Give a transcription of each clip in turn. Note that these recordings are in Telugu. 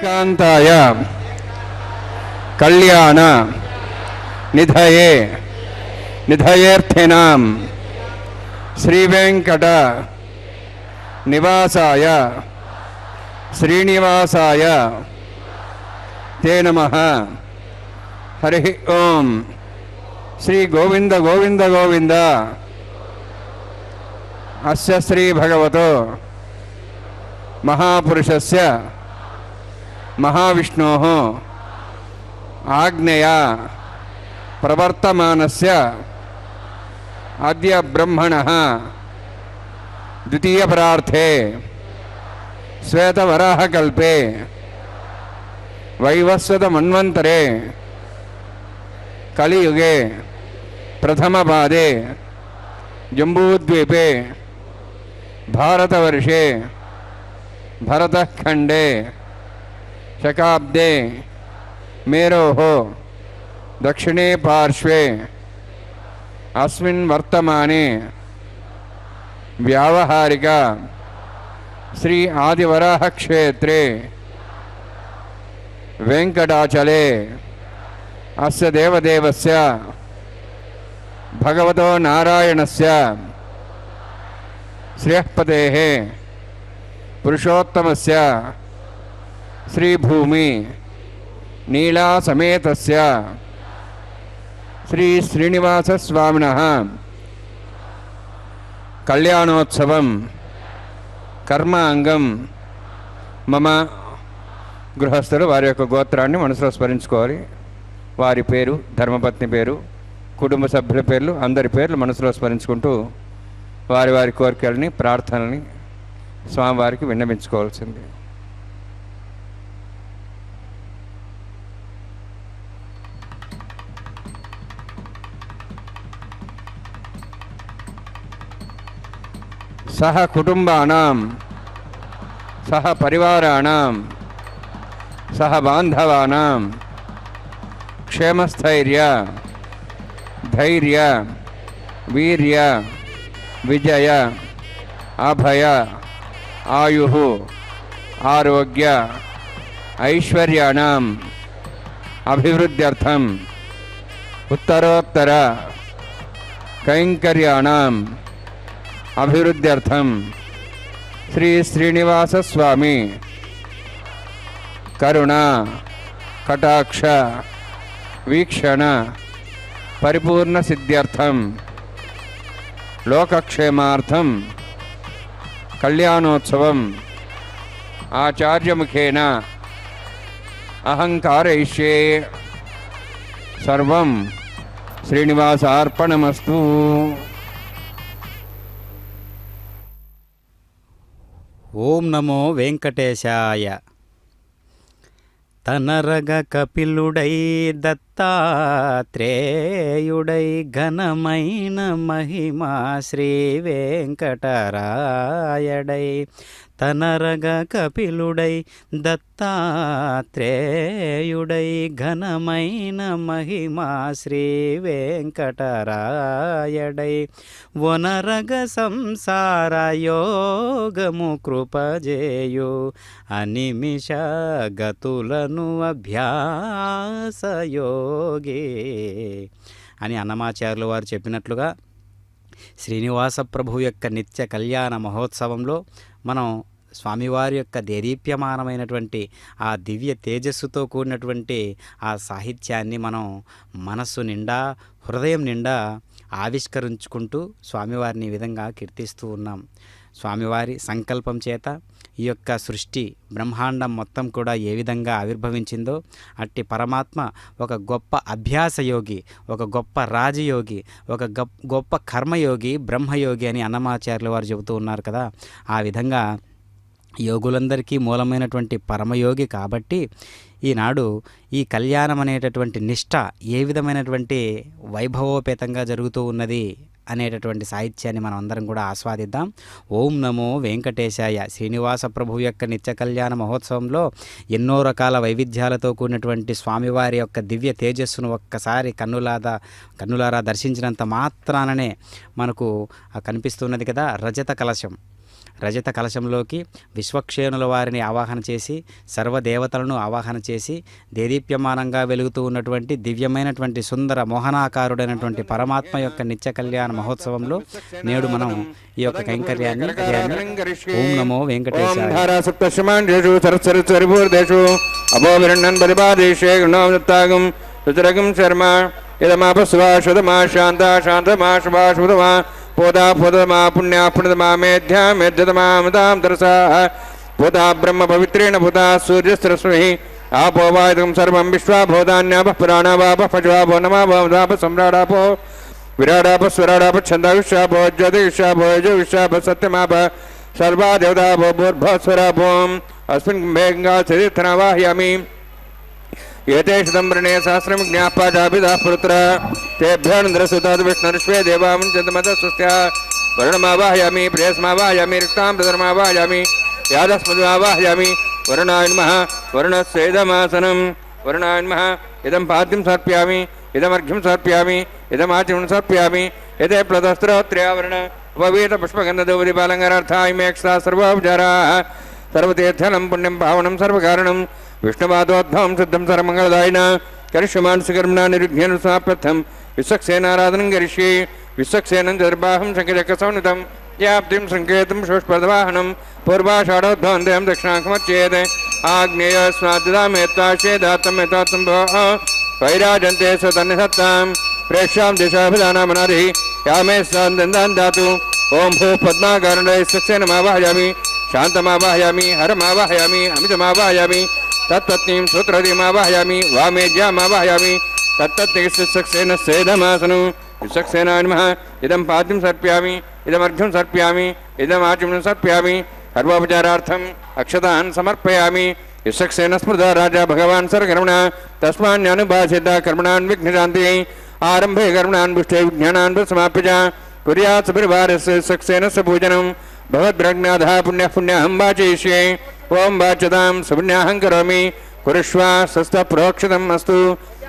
కాంతాయ కళ్యాణ నిధయే నిధయేర్థినాం శ్రీవేంకట నివాసాయ శ్రీనివాసాయ తే నమః. హరి ఓం. శ్రీ గోవింద గోవింద గోవింద. అస్య శ్రీ భగవతో మహాపురుషస్య మహావిష్ణోః ఆజ్ఞయా ప్రవర్తమానస్య అద్య బ్రహ్మణః ద్వితీయపరార్థే శ్వేతవరాహకల్పే వైవస్వతమన్వంతరే కలియుగే ప్రథమపాదే జంబూద్వీపే భారతవర్షే భరతఖండే శకాబ్దే మేరోః దక్షిణే పార్శ్వే అస్మిన్ వర్తమానే వ్యావహారిక శ్రీ ఆదివరాహ క్షేత్రే వెంకటాచలే అస్య దేవదేవస్య భగవతో నారాయణస్య శ్రేయఃపతేః పురుషోత్తమస్య శ్రీభూమి నీలాసమేతస్య శ్రీ శ్రీనివాసస్వామినః కళ్యాణోత్సవం కర్మాంగం మమ. గృహస్థులు వారి యొక్క గోత్రాన్ని మనసులో స్మరించుకోవాలి. వారి పేరు, ధర్మపత్ని పేరు, కుటుంబ సభ్యుల పేర్లు, అందరి పేర్లు మనసులో స్మరించుకుంటూ వారి వారి కోరికలని, ప్రార్థనని స్వామివారికి విన్నవించుకోవాల్సింది. సహ కుటుంబానాం సహ పరివారాణాం సహ బాంధవానాం క్షేమస్థైర్య ధైర్య వీర్య విజయ అభయ ఆయుః ఆరోగ్య ఐశ్వర్యాణం అభివృద్ధ్యర్థం ఉత్తరోత్తర కైంకర్యాణం అభివృద్ధ్యర్థం శ్రీ శ్రీనివాసస్వామి కరుణ కటాక్ష వీక్షణ పరిపూర్ణ సిద్ధ్యర్థం లోకక్షేమార్థం కళ్యాణోత్సవం ఆచార్యముఖేన అహంకారయిష్యే. సర్వం శ్రీనివాసార్పణమస్తు. ఓం నమో వెంకటేశాయ. తనరగ కపిలుడై దత్తాత్రేయుడై ఘనమైన మహిమా శ్రీ వెంకటరాయడై. తనరగ కపిలుడై దత్తాత్రేయుడై ఘనమైన మహిమా శ్రీ వెంకటరాయడై. వనరగ సంసార యోగము కృపజేయు అనిమిష గతులను అభ్యాసయోగి అని అన్నమాచార్యులు వారు చెప్పినట్లుగా శ్రీనివాస ప్రభు యొక్క నిత్య కళ్యాణ మహోత్సవంలో మనం స్వామివారి యొక్క దేదీప్యమానమైనటువంటి ఆ దివ్య తేజస్సుతో కూడినటువంటి ఆ సాహిత్యాన్ని మనం మనస్సు నిండా, హృదయం నిండా ఆవిష్కరించుకుంటూ స్వామివారిని ఈ విధంగా కీర్తిస్తూ ఉన్నాం. స్వామివారి సంకల్పం చేత ఈ యొక్క సృష్టి బ్రహ్మాండం మొత్తం కూడా ఏ విధంగా ఆవిర్భవించిందో అట్టి పరమాత్మ ఒక గొప్ప అభ్యాసయోగి, ఒక గొప్ప రాజయోగి, ఒక గొప్ప కర్మయోగి, బ్రహ్మయోగి అని అన్నమాచార్యుల వారు చెబుతూ ఉన్నారు కదా. ఆ విధంగా యోగులందరికీ మూలమైనటువంటి పరమయోగి కాబట్టి ఈనాడు ఈ కళ్యాణం అనేటటువంటి నిష్ఠ ఏ విధమైనటువంటి వైభవోపేతంగా జరుగుతూ ఉన్నది అనేటటువంటి సాహిత్యాన్ని మనం అందరం కూడా ఆస్వాదిద్దాం. ఓం నమో వెంకటేశాయ. శ్రీనివాస ప్రభు యొక్క నిత్య కళ్యాణ మహోత్సవంలో ఎన్నో రకాల వైవిధ్యాలతో కూడినటువంటి స్వామివారి యొక్క దివ్య తేజస్సును ఒక్కసారి కన్నులారా దర్శించినంత మాత్రాననే మనకు కనిపిస్తున్నది కదా రజత కలశం. రజత కలశంలోకి విశ్వక్షేణుల వారిని ఆవాహన చేసి సర్వదేవతలను ఆవాహన చేసి దేదీప్యమానంగా వెలుగుతూ ఉన్నటువంటి దివ్యమైనటువంటి సుందర మోహనాకారుడైనటువంటి పరమాత్మ యొక్క నిత్య కళ్యాణ మహోత్సవంలో నేడు మనం ఈ యొక్క కైంకర్యాన్ని ఓం నమో వెంకటేశాయ శర్మ ఇదమాపస్వా శుధమా శాంతా శాంతమా శుభా శుభమా పోదా పుదమా పుణ్యా పుణ్యమా మేధ్యా మేధ్యతమామతాం తరసా పుదా బ్రహ్మ పవిత్రేణ పుదా సూర్యస్రశ్మి ఆపో వాయుదం సర్వం విశ్వా భూతాన్యాప పురాణావాప పశువాపో నమాప సమ్రాడాపో విరాడాప స్వరాడాప ఛందా విశ్వాపో జ్యోతిషాపో యజువిశ్వాప సత్యమాప సర్వా దేవతాపో భూర్భస్వరాపోం అస్మిన్ కుంభేంగా చరిత్రవాహ్యామి ఏతే శతంబ్రణే సహస్రం జ్ఞాపాజాభిదా పుత్ర తేభ్యోంద్రసుతాద్ విష్ణుర్ష్వే దేవాముంచంతమత స్వస్త్యా వరుణమావాహయామి ప్రేయస్మావాహయామి రిక్తాం ప్రధర్మావాహయామి యాదస్మద్మావాహయామి వరుణాయ నమః వరుణస్యేదమాసనం వరుణాయ నమః ఇదం పాద్యం సమర్ప్యామి ఇదమర్ఘ్యం సమర్ప్యామి ఇదమాచమనం సమర్ప్యామి యతే ప్లతస్త్రోత్ర్యావరణ ఉపవీత పుష్పగంధదోపదిపాలంగారార్థాయమేక్షా సర్వోపచారాः సర్వతీర్థలం పుణ్యం పావనం సర్వకారణం విష్ణుపాదోద్భవం సిద్ధం సర్వమంగళదాయిన కరిష్యమానసకర్మణ నిరుఘ్యేన సమాప్యర్థం విశ్వక్సేనారాధనం కరిష్యే విశ్వక్సేనం చతుర్బాహం శంఖచక్రసంయుతం యాప్తిం సంకేతం శోష్పదవాహనం పూర్వాషాఢోద్భవందేం దక్షిణాంకమచ్చేత్ ఆగ్నేయస్మాద్దామేత్తాశేదాత్తమేతాత్తం వైరాజంతే స్వతన్నిసత్తాం ప్రేష్యాం దిశాభిధానామనాది యామే సాందాన్ దాతు ఓం భూ పద్మాకారణే విశ్వక్సేనమావాహయామి శాంతమావాహయామి హరమావాహయామి అమితమావాహయామి తత్పత్నీం సూత్రదీమావాహయామి వామేజ్యామావాహయామి తత్తత్సక్సేన సేదమాసను విశ్వక్సేనాయ నమః ఇదం పాద్యం సమర్ప్యామి ఇదమర్ఘ్యం సమర్ప్యామి ఇదమాచమనం సమర్ప్యామి సర్వోపచారార్థం అక్షతాన్ సమర్పయామి విశ్వక్సేన స్మృత రాజా భగవాన్ సర్వకర్మణ తస్మాన్యనుభాసిత కర్మణాన్ విఘ్నశాంతి ఆరంభే కర్మణాన్ పుష్టే విజ్ఞానాన్ సమాప్య చ కుర్యాత్ సపరివారస్య విశ్వక్సేనస్య పూజనం భగవద్భ్రజ్ఞాధ పుణ్య పుణ్యహం వాచయిష్యే ఓం వాచ్యతాం సుపుణ్యాహం కరోమి కురుష్వా స్వస్థ ప్రోక్షితం అస్తు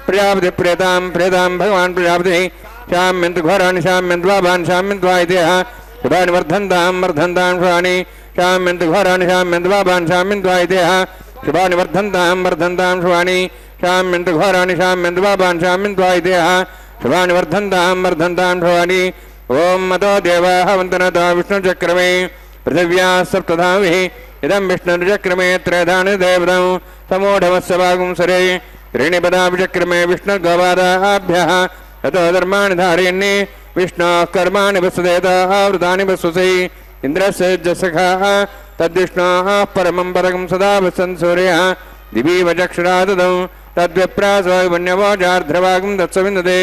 ప్రజాపతి ప్రేతాం ప్రేతాం భగవాన్ ప్రజాపతి శామ్యంతు ఘోరాణి శామ్యంత్వాభాన్ శామ్యంత్వా ఇదేహ శుభాని వర్ధంతాం వర్ధంతాం శుభాని శామ్యంతు ఘోరాణి శామ్యంత్వాభాన్ శామ్యంత్వా ఇదేహ శుభాని వర్ధంతాం వర్ధంతాం శుభాని శామ్యంతు ఘోరాణి శామ్యంత్వాభాన్ శామ్యంత్వా ఇదేహ శుభాని వర్ధంతాం వర్ధంతాం శుభాని ఓం మతో దేవాః వంతనతో విష్ణుచక్రమే పృథివ్యా సప్తధామిః ఇదం విష్ణుర్చక్రమే త్రేధాని దేవతం సమూఢమస్య వాగుంసరే త్రీణిపదాభిచక్రమే విష్ణుర్గోపాదాభ్యः తతో ధర్మాణి ధారయన్నే విష్ణోః కర్మాణి వసుదేతాः వృతాని వసుసై ఇంద్రస్య జసఖాः తద్విష్ణోः పరమం పదకం సదా వసన్ సూర్యः దివీవ చక్షురా దదౌ తద్విప్రాసోన్యవోజార్ధ్రవాగం దత్సవిందతే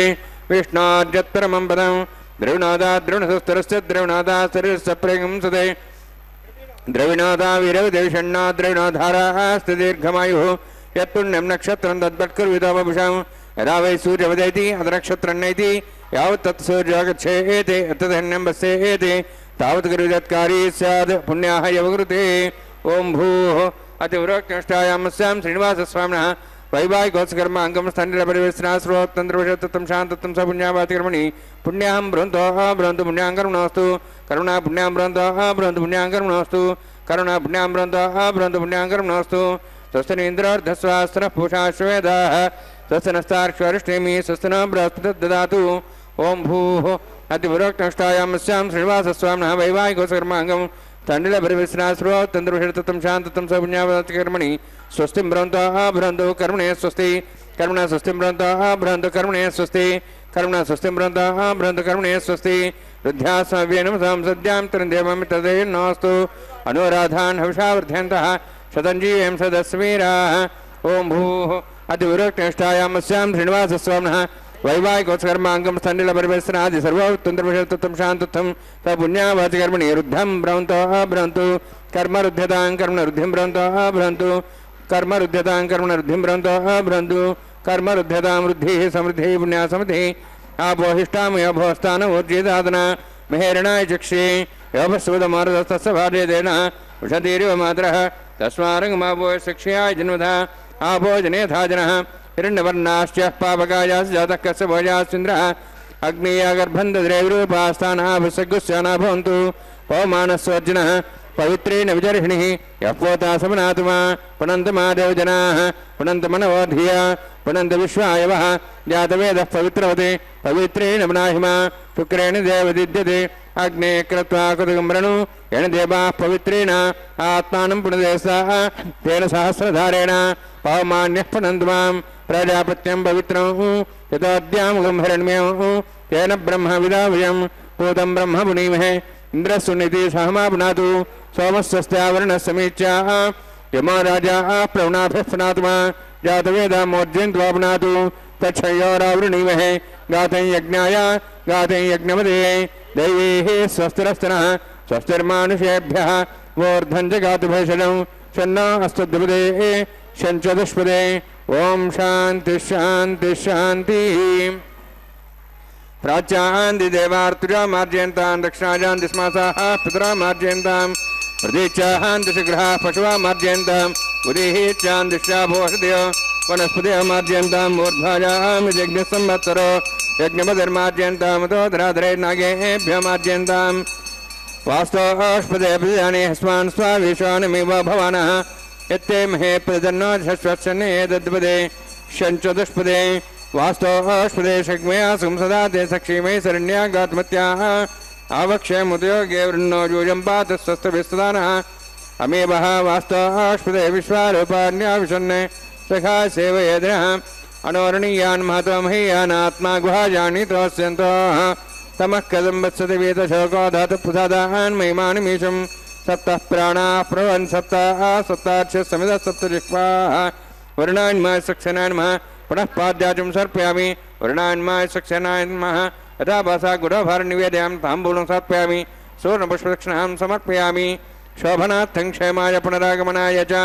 విష్ణోర్జత్పరమం పదం ద్రవిణోదా ద్రవిణసుస్తరస్య ద్రవిణోదా శరీరస్య ప్రేగంసతే ద్రవిణోదా వీరవిదేషణ్ణా ద్రవిణోధారాः స్థిదీర్ఘమాయుः యత్పుణ్యం నక్షత్రం తద్భట్కర్విదోమభుషాం యదా వై సూర్యవదైతి అతనక్షత్రన్నైతి యావత్ తత్ సూర్యోగచ్ఛేతి తదన్యం వస్యేతి తావత్ గురుజత్కారీ స్యాద్ పుణ్యాః యవకృతే ఓం భూః అతివృక్తిష్టాయామస్యాం శ్రీనివాసస్వామినः వైవాహికోత్సకర్మ అంగం స్థండిలపరివేశనాశ్రోత్తంద్రవశత్తం శాంతత్వం స పుణ్యావాతికర్మణి పుణ్యాహం బృంతోః బృంతు పుణ్యాంకర్మణోస్తు కరుణా పుణ్యాం బృంతోః బృంతు పుణ్యాంకర్మణోస్తు కరుణా పుణ్యాం బృంతోః బృంతు పుణ్యాంకర్మణోస్తు స్వస్తినింద్రోర్ధస్వాస్త్రః పూషా శ్వేదాః స్వస్తినస్తార్క్ష్వరిష్ఠేమి స్వస్తినో బృహస్పతిర్దదాతు దదాతు ఓం భూః అతివృక్తిష్టాయామస్యాం శ్రీనివాసస్వామినः వైవాహికోత్సకర్మ అంగం తండ్రిలపరివేశనాశ్రోత్తంద్రవశత్తం శాంతత్వం స పుణ్యావాతికర్మణి స్వస్తిం భ్రంతోః భ్రంతు కర్మణే స్వస్తి కర్మణ స్వస్తిం భ్రంతోః భ్రంతు కర్మణే స్వస్తి కర్మణ స్వస్తిం భ్రంతోః భ్రంతు కర్మణే స్వస్తి వృద్ధ్యాస్మవ్యేనం సంసద్యాం త్రందేమమి తదేన్నోస్తు అనురాధాన్ హవిషావర్ధ్యంతః శతంజీవేం సదస్వీరాः ఓం భూః అతివృక్తిష్టాయామస్యాం శ్రీనివాసస్వామినः వైవాహికోత్సకర్మాంగం స్థండిలపరివేశనాది సర్వోత్తంద్రవశత్తం శాంతత్వం స పుణ్యావాతికర్మణి రుద్ధం భ్రంతోః భ్రంతు కర్మరుద్ధ్యతాం కర్మరుద్ధిం భ్రంతోః భ్రంతు కర్మరుద్ధ్యతాం కర్మరుద్ధిం భ్రంతోః భ్రంతు కర్మరుద్ధ్యతాం వృద్ధిः సమృద్ధిः పుణ్యా సమృద్ధిः ఆపోహిష్టాం యోభోస్థాన ఊర్జిదాదన మహేరణాయ చక్షే యోభస్వదమారుదస్తస్య భార్యేదేన ఉషధీరివ మాతరः తస్మారంగమాపో శిక్షయాయ జన్మధ ఆపో జనేథాజనः హిరణ్యవర్ణాశ్చ పాపకాయాస్ జాతः కస్య భోజాస్సింద్రः అగ్నేయ గర్భం దద్రేవిరూపాస్థానः భుసగ్గుస్యానా భవంతు పవమానస్వర్జునः పవిత్రేణ విజర్హిణి యపోతా సమనాతుమా పునంత మాదేవ జనా పునంత మనవోధియ పునంత విశ్వాయవ జాతవేద పవిత్రవతి పవిత్రేణ మనాహిమా శుక్రేణ దేవదిద్యతే అగ్నే కృత్వా కృతగంబ్రణు ఎణ దేవా పవిత్రేణ ఆత్మానం పునదేశా తేన సహస్రధారేణ పవమాన్య పునంతు మాం ప్రజాపత్యం పవిత్రం యథాద్యాం గంభరణ్యం తేన బ్రహ్మ విదావ్యం పూతం బ్రహ్మ పునీమహే ఇంద్రస్సునిధి సహమా పునాతు సోమస్వస్త్యావరణ సమీచ్యా యమో రాజా ప్రవణాభిః పునాతుమా జాతవేదామోర్జయంత్వా పునాతు తక్షయోరావృణీమహే గాతం యజ్ఞాయ గాతం యజ్ఞమదే దైవీః స్వస్తిరస్తనః స్వస్తిర్మానుషేభ్యः వోర్ధం చ గాతు భేషజం షన్నో అస్తు ద్విపదే షంచతుష్పదే ఓం శాంతి శాంతి శాంతి ప్రాచ్యాంది దేవార్తుజా మార్జయంతాం దక్షిణాజాంతి స్మాసాః పితరా మార్జయంతాం ప్రతీచ్యాహాంతి శిగ్రహ పశువా మార్జయంతాం ఉదీహీచ్యాం దిశ్యాభోషదయ వనస్పతయ మార్జయంతాం ఊర్ధ్వాజాం యజ్ఞ సంవత్సరో యజ్ఞమధర్మార్జయంతాం తోధరాధరే నాగేభ్య మార్జయంతాం వాస్తోష్పదే ప్రజానే స్వాన్ స్వావిశ్వానమివ భవానః యత్తే మహే ప్రజన్నో శశ్వత్సన్నే దద్పదే షంచతుష్పదే వాస్తోష్పదే షగ్మయా సంసదా తే సక్షీమై శరణ్యా గాత్మత్యాః ఆవక్షయముదయోగే వృన్నో యూయం పాత స్వస్థభిస్తదానః అమేవః వాస్తోష్పదే విశ్వారూపాణ్యా విశన్నే సఖా సేవయేద్రః అనోరణీయాన్ మహతమహీయానాత్మా గుహాజాని తోస్యంతోః తమః కదంబత్సతి వీతశోకో ధాతు ప్రసాదాన్ మహిమానిమీశం సప్తః ప్రాణాః ప్రవన్ సప్తాః సప్తాక్ష సమిద సప్తజిహ్వాః వరుణాన్మాయ సక్షనాన్మః పునః పాద్యాచం సమర్పయామి వరుణాన్మాయ సక్షనాన్మః యథా భాసా గురోభార నివేదయామి తాంబూలం సమర్పయామి సువర్ణపుష్పదక్షిణాం సమర్పయామి శోభనార్థం క్షేమాయ పునరాగమనాయ చ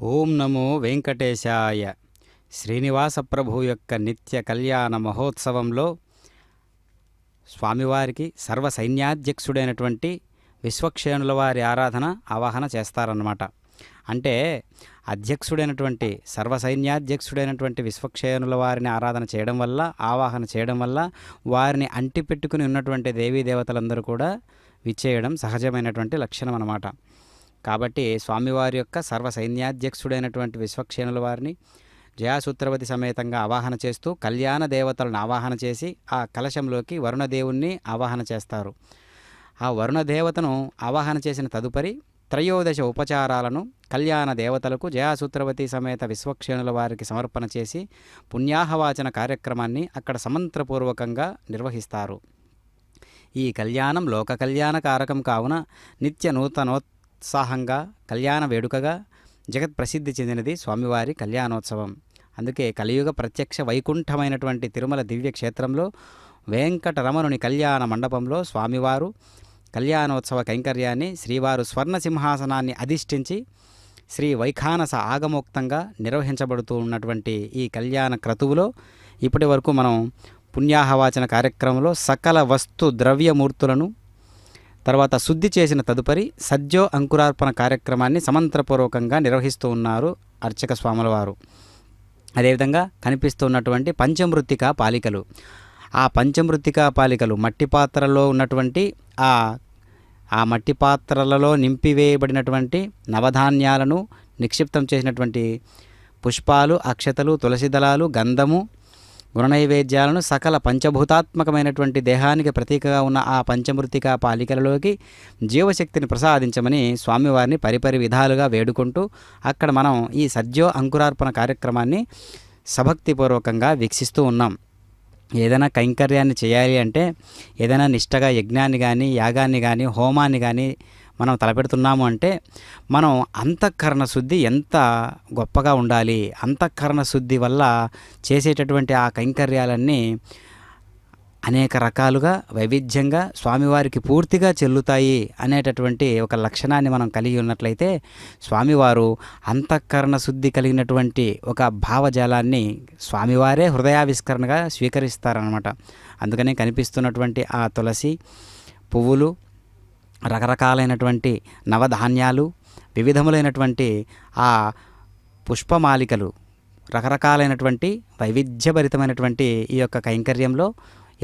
ఓం నమో వెంకటేశాయ. శ్రీనివాస ప్రభు యొక్క నిత్య కళ్యాణ మహోత్సవంలో స్వామివారికి సర్వ సైన్యాధ్యక్షుడైనటువంటి విశ్వక్షేణుల వారి ఆరాధన ఆవాహన చేస్తారన్నమాట. అంటే అధ్యక్షుడైనటువంటి సర్వసైన్యాధ్యక్షుడైనటువంటి విశ్వక్షేణుల వారిని ఆరాధన చేయడం వల్ల, ఆవాహన చేయడం వల్ల వారిని అంటిపెట్టుకుని ఉన్నటువంటి దేవీ దేవతలందరూ కూడా విచ్చేయడం సహజమైనటువంటి లక్షణం అన్నమాట. కాబట్టి స్వామివారి యొక్క సర్వసైన్యాధ్యక్షుడైనటువంటి విశ్వక్షేణుల వారిని జయాసూత్రవతి సమేతంగా ఆవాహన చేస్తూ కళ్యాణ దేవతలను ఆవాహన చేసి ఆ కలశంలోకి వరుణదేవుణ్ణి ఆవాహన చేస్తారు. ఆ వరుణదేవతను ఆవాహన చేసిన తదుపరి త్రయోదశ ఉపచారాలను కళ్యాణ దేవతలకు జయాసూత్రవతి సమేత విశ్వక్షేణుల వారికి సమర్పణ చేసి పుణ్యాహవాచన కార్యక్రమాన్ని అక్కడ సమంత్రపూర్వకంగా నిర్వహిస్తారు. ఈ కళ్యాణం లోక కళ్యాణ కారకం కావున నిత్య నూతనోత్సాహంగా కళ్యాణ వేడుకగా జగత్ ప్రసిద్ధి చెందినది స్వామివారి కళ్యాణోత్సవం. అందుకే కలియుగ ప్రత్యక్ష వైకుంఠమైనటువంటి తిరుమల దివ్యక్షేత్రంలో వెంకటరమణుని కళ్యాణ మండపంలో స్వామివారు కళ్యాణోత్సవ కైంకర్యాన్ని శ్రీవారు స్వర్ణ సింహాసనాన్ని అధిష్ఠించి శ్రీ వైఖానస ఆగమోక్తంగా నిర్వహించబడుతూ ఉన్నటువంటి ఈ కళ్యాణ క్రతువులో ఇప్పటి వరకు మనం పుణ్యాహవాచన కార్యక్రమంలో సకల వస్తు ద్రవ్యమూర్తులను తర్వాత శుద్ధి చేసిన తదుపరి సద్యో అంకురార్పణ కార్యక్రమాన్ని సమంత్రపూర్వకంగా నిర్వహిస్తూ ఉన్నారు అర్చక స్వాముల వారు. అదేవిధంగా కనిపిస్తున్నటువంటి పంచమృత్తికా పాలికలు, ఆ పంచమృత్తికా పాలికలు మట్టి పాత్రలో ఉన్నటువంటి ఆ మట్టి పాత్రలలో నింపివేయబడినటువంటి నవధాన్యాలను నిక్షిప్తం చేసినటువంటి పుష్పాలు, అక్షతలు, తులసి దళాలు, గంధము, గుణనైవేద్యాలను సకల పంచభూతాత్మకమైనటువంటి దేహానికి ప్రతీకగా ఉన్న ఆ పంచమృత్తికా పాలికలలోకి జీవశక్తిని ప్రసాదించమని స్వామివారిని పరిపరి విధాలుగా వేడుకుంటూ అక్కడ మనం ఈ సద్యో అంకురార్పణ కార్యక్రమాన్ని సభక్తిపూర్వకంగా వీక్షిస్తూ ఉన్నాం. ఏదైనా కైంకర్యాన్ని చేయాలి అంటే, ఏదైనా నిష్టగా యజ్ఞాన్ని కానీ, యాగాన్ని కానీ, హోమాన్ని కానీ మనం తలపెడుతున్నాము అంటే మనం అంతఃకరణ శుద్ధి ఎంత గొప్పగా ఉండాలి. అంతఃకరణ శుద్ధి వల్ల చేసేటటువంటి ఆ కైంకర్యాలన్నీ అనేక రకాలుగా వైవిధ్యంగా స్వామివారికి పూర్తిగా చెల్లుతాయి అనేటటువంటి ఒక లక్షణాన్ని మనం కలిగి ఉన్నట్లయితే స్వామివారు అంతఃకరణ శుద్ధి కలిగినటువంటి ఒక భావజాలాన్ని స్వామివారే హృదయావిష్కరణగా స్వీకరిస్తారనమాట. అందుకనే కనిపిస్తున్నటువంటి ఆ తులసి పువ్వులు, రకరకాలైనటువంటి నవధాన్యాలు, వివిధములైనటువంటి ఆ పుష్పమాలికలు రకరకాలైనటువంటి వైవిధ్యభరితమైనటువంటి ఈ యొక్క కైంకర్యంలో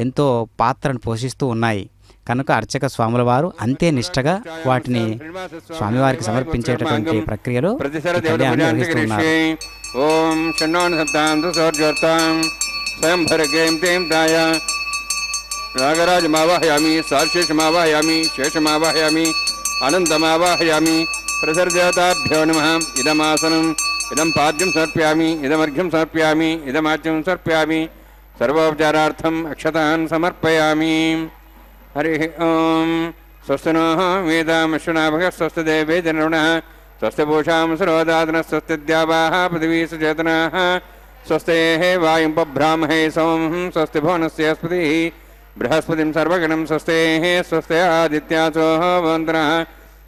ఎంతో పాత్రను పోషిస్తూ ఉన్నాయి. కనుక అర్చక స్వాముల వారు అంతే నిష్టగా వాటిని స్వామివారికి సమర్పించేటటువంటి ప్రక్రియలో ఈ కళ్యాణాన్ని నిర్వహిస్తున్నారు. ఓం షణ్ణోన్ సప్తాంతు సోర్జోర్తాం స్వయంభరగేం తేం తాయ రాగరాజమావాహయామి సాశేషమావాహయామి శేషమావాహయామి అనంతమావాహయామి ప్రసర్దేవతాభ్యో నమః. ఇదమాసనం ఇదం పాద్యం సమర్ప్యామి ఇదమర్ఘ్యం సమర్ప్యామి ఇదమాచ్యం సమర్ప్యామి సర్వోపచారార్థం అక్షతాన్ సమర్పయామి. హరి ఓం. స్వస్తి నో వేదామశ్వనాభగ స్వస్తి దేవేదనరుణ స్వస్తి పూషాం సరోదాదన స్వస్తి ద్యావాః పృథివీ సుచేతనాః స్వస్తే వాయుం పబ్రాహ్మహే సోమం స్వస్తి భువనస్యస్పతి బృహస్పతిం సర్వగణం స్వస్తే స్వస్తే ఆదిత్యాసో వంతనః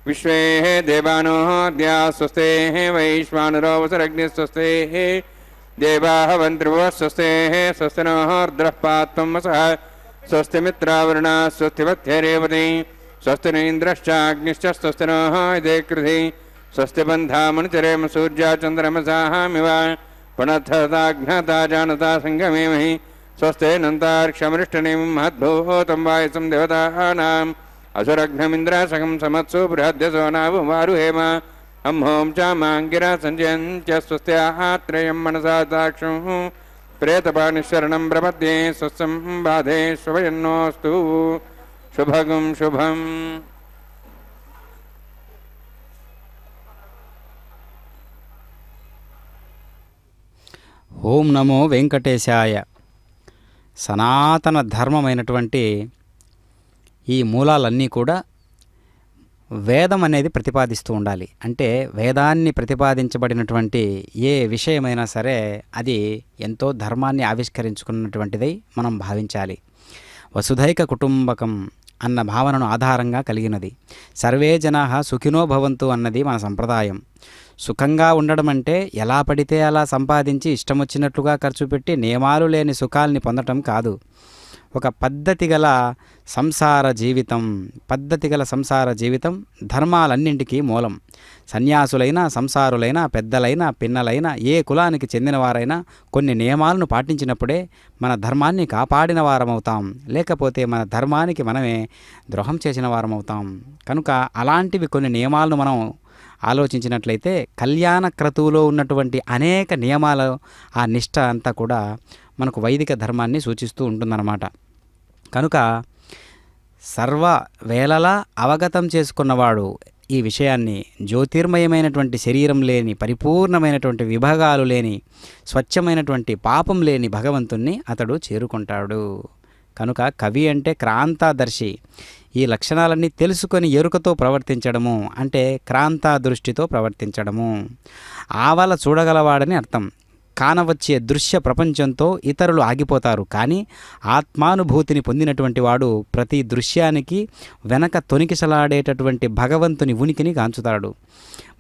విశ్వే దేవానో ద్యా స్వస్తే వైశ్వానరో వసరగ్నిః స్వస్తే దేవాః వంత్రివః స్వస్తే స్వస్తి నో రుద్రః పాత్వం వసః స్వస్తి మిత్రావరుణా స్వస్తి వత్యరేవతి స్వస్తి నీంద్రశ్చాగ్నిశ్చ స్వస్తి నో ఇదే కృధి స్వస్తి బంధామనుచరేమ సూర్యా చంద్రమసామివ పునఃతాజ్ఞాతా జానతా సంగమేమహి స్వస్తే నంతార్క్షమరిష్టనేం మహద్భూతం వాయుసం దేవతానాం అసురఘ్నమింద్రాసకం సమత్సు బృహద్యసో నాభుమారుహేమ అహోం చామాంగిరా సంజయంత్య స్వస్త్యాత్రయం మనసా దాక్షం ప్రేతపానిశరణం ప్రపద్యే స్వస్సం బాధే శుభయన్నోస్తు శుభగం శుభం. ఓం నమో వెంకటేశాయ. సనాతన ధర్మమైనటువంటి ఈ మూలాలన్నీ కూడా వేదం అనేది ప్రతిపాదిస్తూ ఉండాలి. అంటే వేదాన్ని ప్రతిపాదించబడినటువంటి ఏ విషయమైనా సరే అది ఎంతో ధర్మాన్ని ఆవిష్కరించుకున్నటువంటిదై మనం భావించాలి. వసుధైక కుటుంబకం అన్న భావనను ఆధారంగా కలిగినది. సర్వే జనాః సుఖినో భవంతు అన్నది మన సంప్రదాయం. సుఖంగా ఉండడం అంటే ఎలా పడితే అలా సంపాదించి ఇష్టం వచ్చినట్లుగా ఖర్చు పెట్టి నియమాలు లేని సుఖాల్ని పొందటం కాదు. ఒక పద్ధతి గల సంసార జీవితం ధర్మాలన్నింటికీ మూలం. సన్యాసులైనా సంసారులైనా పెద్దలైనా పిన్నలైనా ఏ కులానికి చెందినవారైనా కొన్ని నియమాలను పాటించినప్పుడే మన ధర్మాన్ని కాపాడిన వారమవుతాం, లేకపోతే మన ధర్మానికి మనమే ద్రోహం చేసిన వారమవుతాం. కనుక అలాంటివి కొన్ని నియమాలను మనం ఆలోచించినట్లయితే కళ్యాణ క్రతువులో ఉన్నటువంటి అనేక నియమాలు ఆ నిష్ట అంతా కూడా మనకు వైదిక ధర్మాన్ని సూచిస్తూ ఉంటుందన్నమాట. కనుక సర్వ వేళలా అవగతం చేసుకున్నవాడు ఈ విషయాన్ని జ్యోతిర్మయమైనటువంటి శరీరం లేని పరిపూర్ణమైనటువంటి విభాగాలు లేని స్వచ్ఛమైనటువంటి పాపం లేని భగవంతుణ్ణి అతడు చేరుకుంటాడు. కనుక కవి అంటే క్రాంతాదర్శి. ఈ లక్షణాలన్నీ తెలుసుకొని ఎరుకతో ప్రవర్తించడము అంటే క్రాంతా దృష్టితో ప్రవర్తించడము. ఆవల చూడగలవాడని అర్థం. కానవచ్చే దృశ్య ప్రపంచంతో ఇతరులు ఆగిపోతారు, కానీ ఆత్మానుభూతిని పొందినటువంటి వాడు ప్రతి దృశ్యానికి వెనక తొణికిసలాడేటటువంటి భగవంతుని ఉనికిని కాంచుతాడు.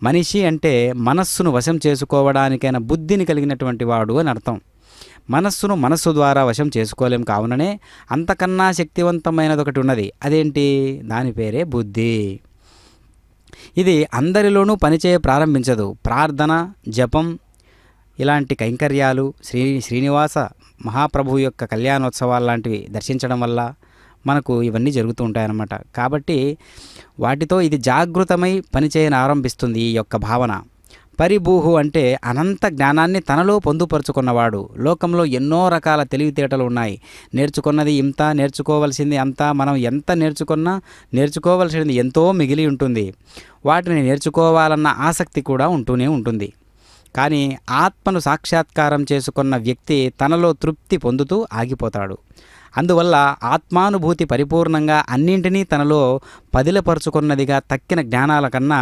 మనిషి అంటే మనస్సును వశం చేసుకోవడానికైన బుద్ధిని కలిగినటువంటి వాడు అని అర్థం. మనస్సును మనస్సు ద్వారా వశం చేసుకోలేం. కావుననే అంతకన్నా శక్తివంతమైనది ఒకటి ఉన్నది. అదేంటి? దాని పేరే బుద్ధి. ఇది అందరిలోనూ పనిచేయ ప్రారంభించదు. ప్రార్థన, జపం ఇలాంటి కైంకర్యాలు, శ్రీనివాస మహాప్రభువు యొక్క కళ్యాణోత్సవాలు లాంటివి దర్శించడం వల్ల మనకు ఇవన్నీ జరుగుతూ ఉంటాయన్నమాట. కాబట్టి వాటితో ఇది జాగృతమై పనిచేయని ఆరంభిస్తుంది ఈ యొక్క భావన. పరిభూహు అంటే అనంత జ్ఞానాన్ని తనలో పొందుపరుచుకున్నవాడు. లోకంలో ఎన్నో రకాల తెలివితేటలు ఉన్నాయి. నేర్చుకున్నది ఇంత, నేర్చుకోవలసింది అంత. మనం ఎంత నేర్చుకున్నా నేర్చుకోవలసింది ఎంతో మిగిలి ఉంటుంది. వాటిని నేర్చుకోవాలన్న ఆసక్తి కూడా ఉంటూనే ఉంటుంది. కానీ ఆత్మను సాక్షాత్కారం చేసుకున్న వ్యక్తి తనలో తృప్తి పొందుతూ ఆగిపోతాడు. అందువల్ల ఆత్మానుభూతి పరిపూర్ణంగా అన్నింటినీ తనలో పదిలపరుచుకున్నదిగా తక్కిన జ్ఞానాల కన్నా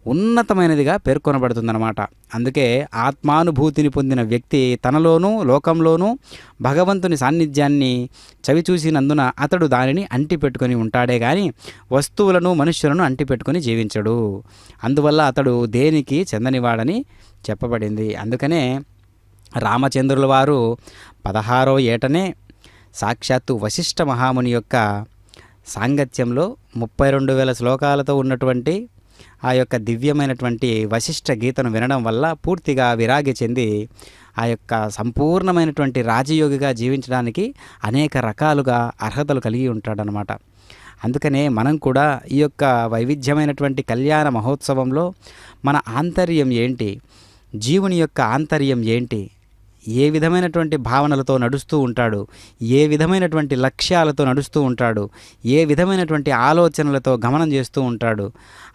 ఉన్నతమైనదిగా పేర్కొనబడుతుందన్నమాట. అందుకే ఆత్మానుభూతిని పొందిన వ్యక్తి తనలోనూ లోకంలోనూ భగవంతుని సాన్నిధ్యాన్ని చవిచూసినందున అతడు దానిని అంటిపెట్టుకొని ఉంటాడే కానీ వస్తువులను మనుష్యులను అంటిపెట్టుకొని జీవించడు. అందువల్ల అతడు దేనికి చెందనివాడని చెప్పబడింది. అందుకనే రామచంద్రుల వారు 16వ ఏటనే సాక్షాత్తు వశిష్ఠ మహాముని యొక్క సాంగత్యంలో 32,000 శ్లోకాలతో ఉన్నటువంటి ఆ యొక్క దివ్యమైనటువంటి వశిష్ఠ గీతను వినడం వల్ల పూర్తిగా విరాగి చెంది ఆ యొక్క సంపూర్ణమైనటువంటి రాజయోగిగా జీవించడానికి అనేక రకాలుగా అర్హతలు కలిగి ఉంటాడనమాట. అందుకనే మనం కూడా ఈ యొక్క వైవిధ్యమైనటువంటి కళ్యాణ మహోత్సవంలో మన ఆంతర్యం ఏంటి, జీవుని యొక్క ఆంతర్యం ఏంటి, ఏ విధమైనటువంటి భావనలతో నడుస్తూ ఉంటాడు, ఏ విధమైనటువంటి లక్ష్యాలతో నడుస్తూ ఉంటాడు, ఏ విధమైనటువంటి ఆలోచనలతో గమనం చేస్తూ ఉంటాడు,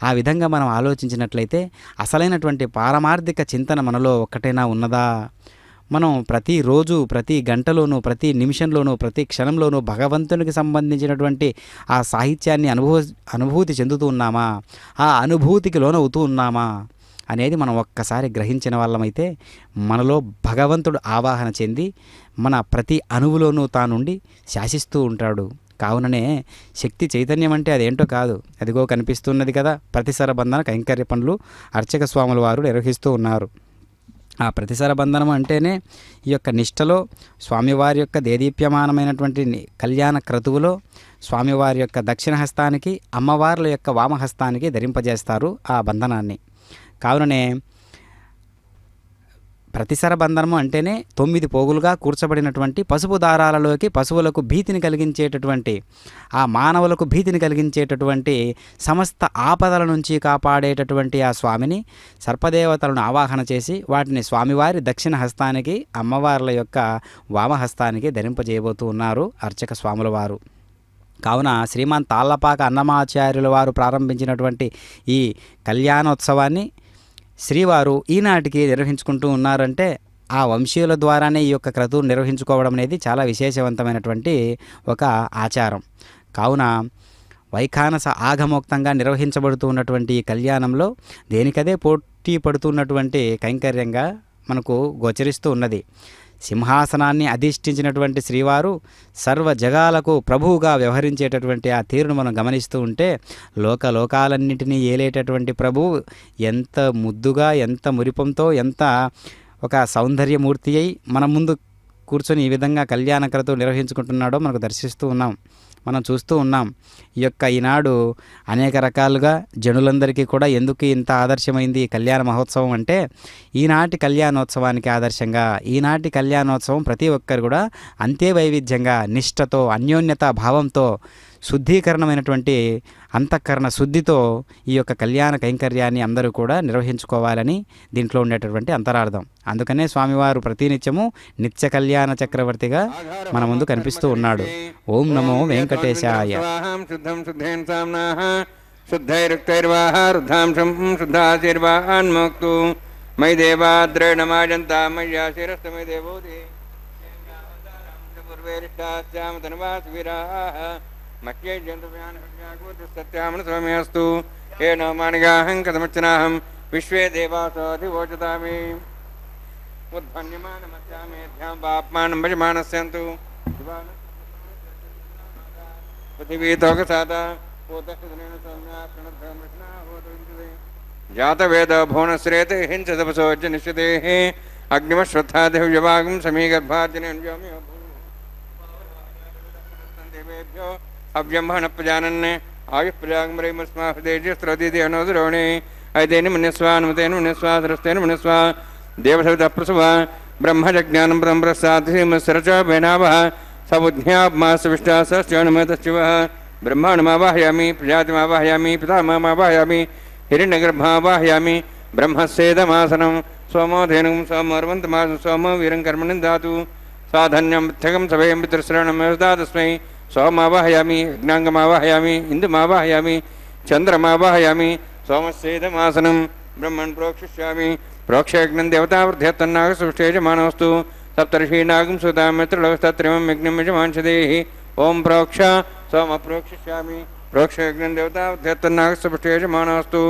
ఆ విధంగా మనం ఆలోచించినట్లయితే అసలైనటువంటి పారమార్థిక చింతన మనలో ఒక్కటైనా ఉన్నదా? మనం ప్రతిరోజు, ప్రతి గంటలోనూ, ప్రతి నిమిషంలోనూ, ప్రతి క్షణంలోనూ భగవంతునికి సంబంధించినటువంటి ఆ సాహిత్యాన్ని అనుభూతి చెందుతూ ఉన్నామా, ఆ అనుభూతికి లోనవుతూ ఉన్నామా అనేది మనం ఒక్కసారి గ్రహించిన వాళ్ళమైతే మనలో భగవంతుడు ఆవాహన చెంది మన ప్రతి అణువులోనూ తానుండి శాసిస్తూ ఉంటాడు. కావుననే శక్తి చైతన్యం అంటే అదేంటో కాదు, అదిగో కనిపిస్తున్నది కదా, ప్రతిసర బంధన కైంకర్య పనులు అర్చక స్వాముల వారు నిర్వహిస్తూ ఉన్నారు. ఆ ప్రతిసర బంధనం అంటేనే ఈ యొక్క నిష్టలో స్వామివారి యొక్క దేదీప్యమానమైనటువంటి కళ్యాణ క్రతువులో స్వామివారి యొక్క దక్షిణ హస్తానికి, అమ్మవార్ల యొక్క వామహస్తానికి ధరింపజేస్తారు ఆ బంధనాన్ని. కావుననే ప్రతిసర బంధనము అంటేనే 9 పోగులుగా కూర్చబడినటువంటి పసుపు దారాలలోకి పశువులకు భీతిని కలిగించేటటువంటి, ఆ మానవులకు భీతిని కలిగించేటటువంటి, సమస్త ఆపదల నుంచి కాపాడేటటువంటి ఆ స్వామిని సర్పదేవతలను ఆవాహన చేసి వాటిని స్వామివారి దక్షిణ హస్తానికి, అమ్మవార్ల యొక్క వామహస్తానికి ధరింపజేయబోతూ ఉన్నారు అర్చక స్వాముల వారు. కావున శ్రీమాన్ తాళ్లపాక అన్నమాచార్యుల వారు ప్రారంభించినటువంటి ఈ కళ్యాణోత్సవాన్ని శ్రీవారు ఈనాటికి నిర్వహించుకుంటూ ఉన్నారంటే ఆ వంశీయుల ద్వారానే ఈ యొక్క క్రతువు నిర్వహించుకోవడం అనేది చాలా విశేషవంతమైనటువంటి ఒక ఆచారం. కావున వైఖానస ఆగమోక్తంగా నిర్వహించబడుతూ ఉన్నటువంటి ఈ కళ్యాణంలో దేనికదే పోటీ పడుతున్నటువంటి కైంకర్యంగా మనకు గోచరిస్తూ ఉన్నది. సింహాసనాన్ని అధిష్ఠించినటువంటి శ్రీవారు సర్వ జగాలకు ప్రభువుగా వ్యవహరించేటటువంటి ఆ తీరును మనం గమనిస్తూ ఉంటే లోకాలన్నింటినీ ఏలేటటువంటి ప్రభువు ఎంత ముద్దుగా, ఎంత మురిపంతో, ఎంత ఒక సౌందర్యమూర్తి అయి మన ముందు కూర్చొని ఈ విధంగా కళ్యాణ క్రతువు నిర్వహించుకుంటున్నాడో మనకు దర్శిస్తూ ఉన్నాం, మనం చూస్తూ ఉన్నాం. ఈ యొక్క ఈనాడు అనేక రకాలుగా జనులందరికీ కూడా ఎందుకు ఇంత ఆదర్శమైంది ఈ కళ్యాణ మహోత్సవం అంటే, ఈనాటి కళ్యాణోత్సవానికి ఆదర్శంగా ఈనాటి కళ్యాణోత్సవం ప్రతి ఒక్కరు కూడా అంతే వైవిధ్యంగా, నిష్టతో, అన్యోన్యత భావంతో, శుద్ధీకరణమైనటువంటి అంతఃకరణ శుద్ధితో ఈ యొక్క కళ్యాణ కైంకర్యాన్ని అందరూ కూడా నిర్వహించుకోవాలని దీంట్లో ఉండేటటువంటి అంతరార్థం. అందుకనే స్వామివారు ప్రతినిత్యము నిత్య కళ్యాణ చక్రవర్తిగా మన ముందు కనిపిస్తూ ఉన్నాడు. ఓం నమో వెంకటేశాయ. శుద్ధైరుక్తైర్వాహారుద్ధాంశం శుద్ధాశీర్వాన్మోక్తు మయి దేవాద్రేణమాజంతా మయ్యా శిరస్తమై దేవోదే పూర్వేరిష్టాస్యామ ధనవాసువీరాః మహ్యై జంతువ్యానసత్యామన స్వామిస్తు ఏనో మానిగాహం కథమర్చనాహం విశ్వే దేవాసోధివోచతామి ఉద్భన్యమానమస్యామేధ్యాం పాప్మానం భజమానస్యంతు పృథివీతోకసాద జాతవేద భువనశ్రేతే హింసదపసోజ్య నిశ్చితే అగ్నిమశ్వత్థాదివ్యవాగం సమీగర్భార్జనేభ్యో అవ్యంహన ప్రజానన్నే ఆయుఃప్రజాగమరేమస్మాహృదేజ్యస్త్రోదీదేవనోద్రోణే ఐతేన మన్యస్వానుమతేన మన్యస్వాసరస్తేన మన్యస్వా దేవసవిత ప్రసవ బ్రహ్మజజ్ఞానం బ్రహ్మప్రసాదిమస్సరచోభేనావః సబుద్ధ్యాబ్మాసవిష్టాసశ్చోణమతశివः బ్రహ్మాణమావాహయామి ప్రజాతిమావాహయామి పితామహమావాహయామి హిరణ్యగర్భమావాహయామి బ్రహ్మస్యేదమాసనం సోమోధేనుం సోమర్వంతమాసం సోమో వీరం కర్మణి దాతు సాధన్యం మిథ్యకం సభయం పితృశ్రవణం తస్మై సోమావాహయామి యజ్ఞాంగమావాహయామి ఇందుమావాహయామి చంద్రమావాహయామి సోమస్యేదమాసనం బ్రహ్మణ్ ప్రోక్షిష్యామి ప్రోక్షయజ్ఞం దేవతావృద్ధ్యత్తన్నాగసృష్టేజమానోస్తు సప్తర్షీనాగం సుతామిత్రలోకస్తత్రిమం యజ్ఞం యజమాంసదేహి ఓం ప్రోక్ష సోమ ప్రోక్షిష్యామి ప్రోక్షయజ్ఞం దేవతావృద్ధ్యత్తన్నాగసృష్టేజమానోస్తు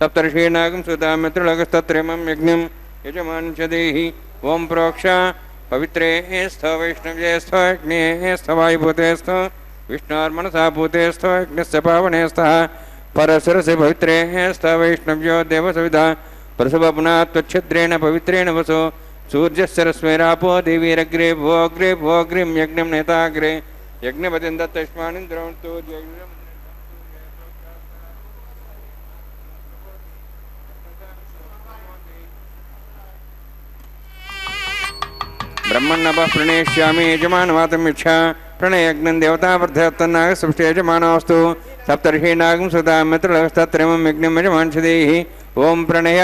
సప్తర్షీనాగం సుతామిత్రలోకస్తత్రిమం యజ్ఞం యజమాంసదేహి ఓం ప్రోక్ష పవిత్రే స్థ వైష్ణవ్యే స్థ అగ్నే స్థ వాయుభూతే స్థ విష్ణోర్మనసా భూతే స్థ అగ్నిశ్చ పావనే స్థ పరశిరసి పవిత్రే స్థ వైష్ణవ్యో దేవసవిధ ప్రసవపునాత్వచ్ఛిద్రేణ పవిత్రేణ వసో సూర్యశరస్మైరాపో దేవీరగ్రే భోగ్రే భోగ్రీం యజ్ఞం నేతాగ్రే యజ్ఞపతిం దత్తష్మానింద్రవంతో ब्रह्मण्णपः प्रणेष्यामि यजमानवातं यच्छा प्रणयज्ञं देवतावर्धयत्तन्नाग सृष्टि यजमानोऽस्तु सप्तर्षीनागं सुता मित्रलस्तत्रिमं यज्ञं यजमानशदेहि ओं प्रणय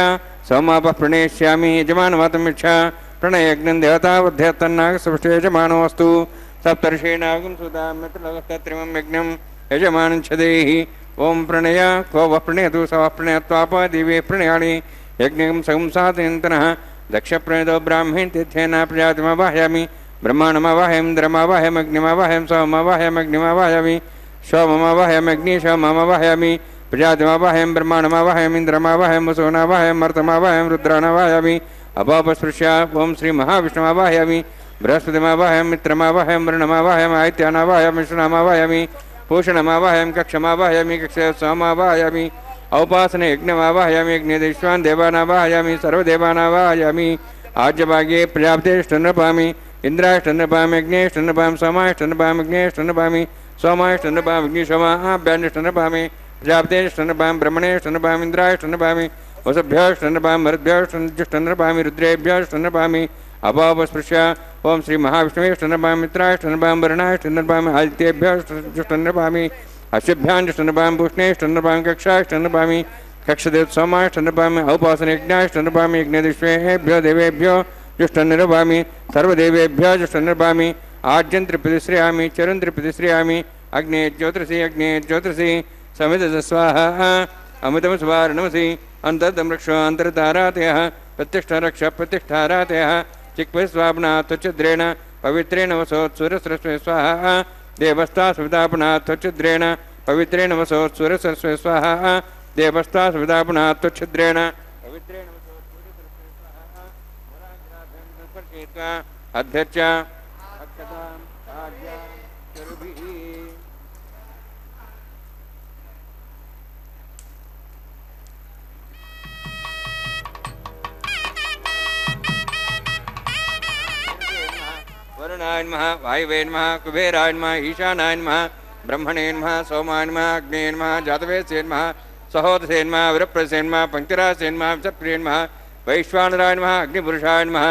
सोमापः प्रणेष्यामि यजमानवातं यच्छा प्रणयज्ञं देवतावर्धयत्तन्नाग सृष्टि यजमानोऽस्तु सप्तर्षीनागं सुता मित्रलस्तत्रिमं यज्ञं यजमानशदेहि ओं प्रणय को वः प्रणयतु स वः प्रणयत्वापा दिवे प्रणयाणि यज्ञं संसादयन्तनः दक्षप्रणयतो ब्राह्मीण तीर्थेन प्रजातिमवाहयामि ब्रह्माण्डमवाहयं इन्द्रमवाहयमग्निमवाहयं सोममवाहयमग्निमवाहयामि सोममवाहयमग्नि सोममवाहयामि प्रजातिमवाहयं ब्रह्माण्डमवाहयं इन्द्रमवाहयं वसुनवाहयं मर्तमवाहयं रुद्राणवाहयामि अपापस्पृश्य ओं श्रीमहाविष्णुमवाहयामि बृहस्पतिमवाहयं मित्रमवाहयं वरुणमवाहयं आदित्यानवाहयं विष्णुमवाहयामि पूषणमवाहयं कक्षमवाहयामि कक्षसोमवाहयामि औपासने यज्ञमवाहयामि यज्ञदेश्वान् देवानावाहयामि सर्वदेवानावाहयामि आज्यभागे प्रजापतेष्टन्नपामि इन्द्राष्टन्नपामि यज्ञेष्टन्नपामि सोमाष्टन्नपामि यज्ञेष्टन्नपामि सोमाष्टन्नपामि अग्निशोमाभ्यान्निष्टन्नपामि प्रजापतेष्टन्नपामि ब्रह्मणेष्टन्नपामि इन्द्राष्टन्नपामि वसुभ्योष्टन्नपामि मरुद्भ्योष्टन्नपामि रुद्रेभ्योष्टन्नपामि अपापस्पृश्य ओं श्रीमहाविष्णुवेष्टन्नपामि मित्राष्टन्नपामि वरुणाष्टन्नपामि आदित्येभ्योष्टन्नपामि अश्वभ्यान्ष्टन्नपामि भूष्णेष्टन्नपामि कक्षाष्टन्नपामि कक्षदेवसोमाष्टन्नपामि औपासने यज्ञाष्टन्नपामि यज्ञदिष्वेभ्यो देवेभ्यो जुष्टन्नपामि सर्वदेवेभ्यो जुष्टन्नपामि आज्यं त्रिप्रतिश्रयामि चरुं प्रतिश्रयामि अग्ने ज्योतिषि समित स्वाहा अमृतं स्वारणमसि अन्तर्दमृक्षो अन्तर्तारातयः प्रतिष्ठारक्ष प्रतिष्ठारातयः चिक्पस्वापना त्वच्छिद्रेण पवित्रेण वसोत्सुरसरस्वे स्वाहा देवस्ता सुविदापना त्वच्छिद्रेण पवित्रेण वसोत्सुरसरस्वे स्वाहा देवस्ता सुविदापना त्वच्छिद्रेण पवित्रेण वसोत्सुरसरस्वे स्वाहा अध्यक्ष अक्षताम् आज्ञां चरुभिः वरुणाय नमः वायवे नमः कुबेराय नमः ईशानाय नमः ब्रह्मणे नमः सोमाय नमः अग्ने नमः जातवेदसे नमः सहोदसे नमः वीरप्रसे नमः पंचरासे नमः विषप्रिये नमः वैश्वानराय नमः अग्निपुरुषाय नमः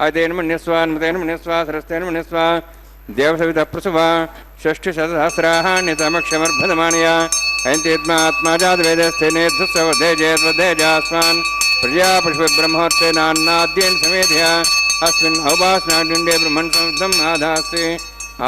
आदितेन मन्यस्वा नमतेन मन्यस्वा सरस्तेन मन्यस्वा देवसवितः प्रसवा षष्ठशतसहस्राः नितमक्षमर्भदमानया अयन्तेत्मात्मा जातवेदस्ते नेद्धस्वधेजेद्वधेजास्मान् प्रजापशुब्रह्मोत्सेनान्नाद्येन समेधया अस्मिन् औपासनाडुण्डे ब्रह्मणसंस्थम् आधास्ते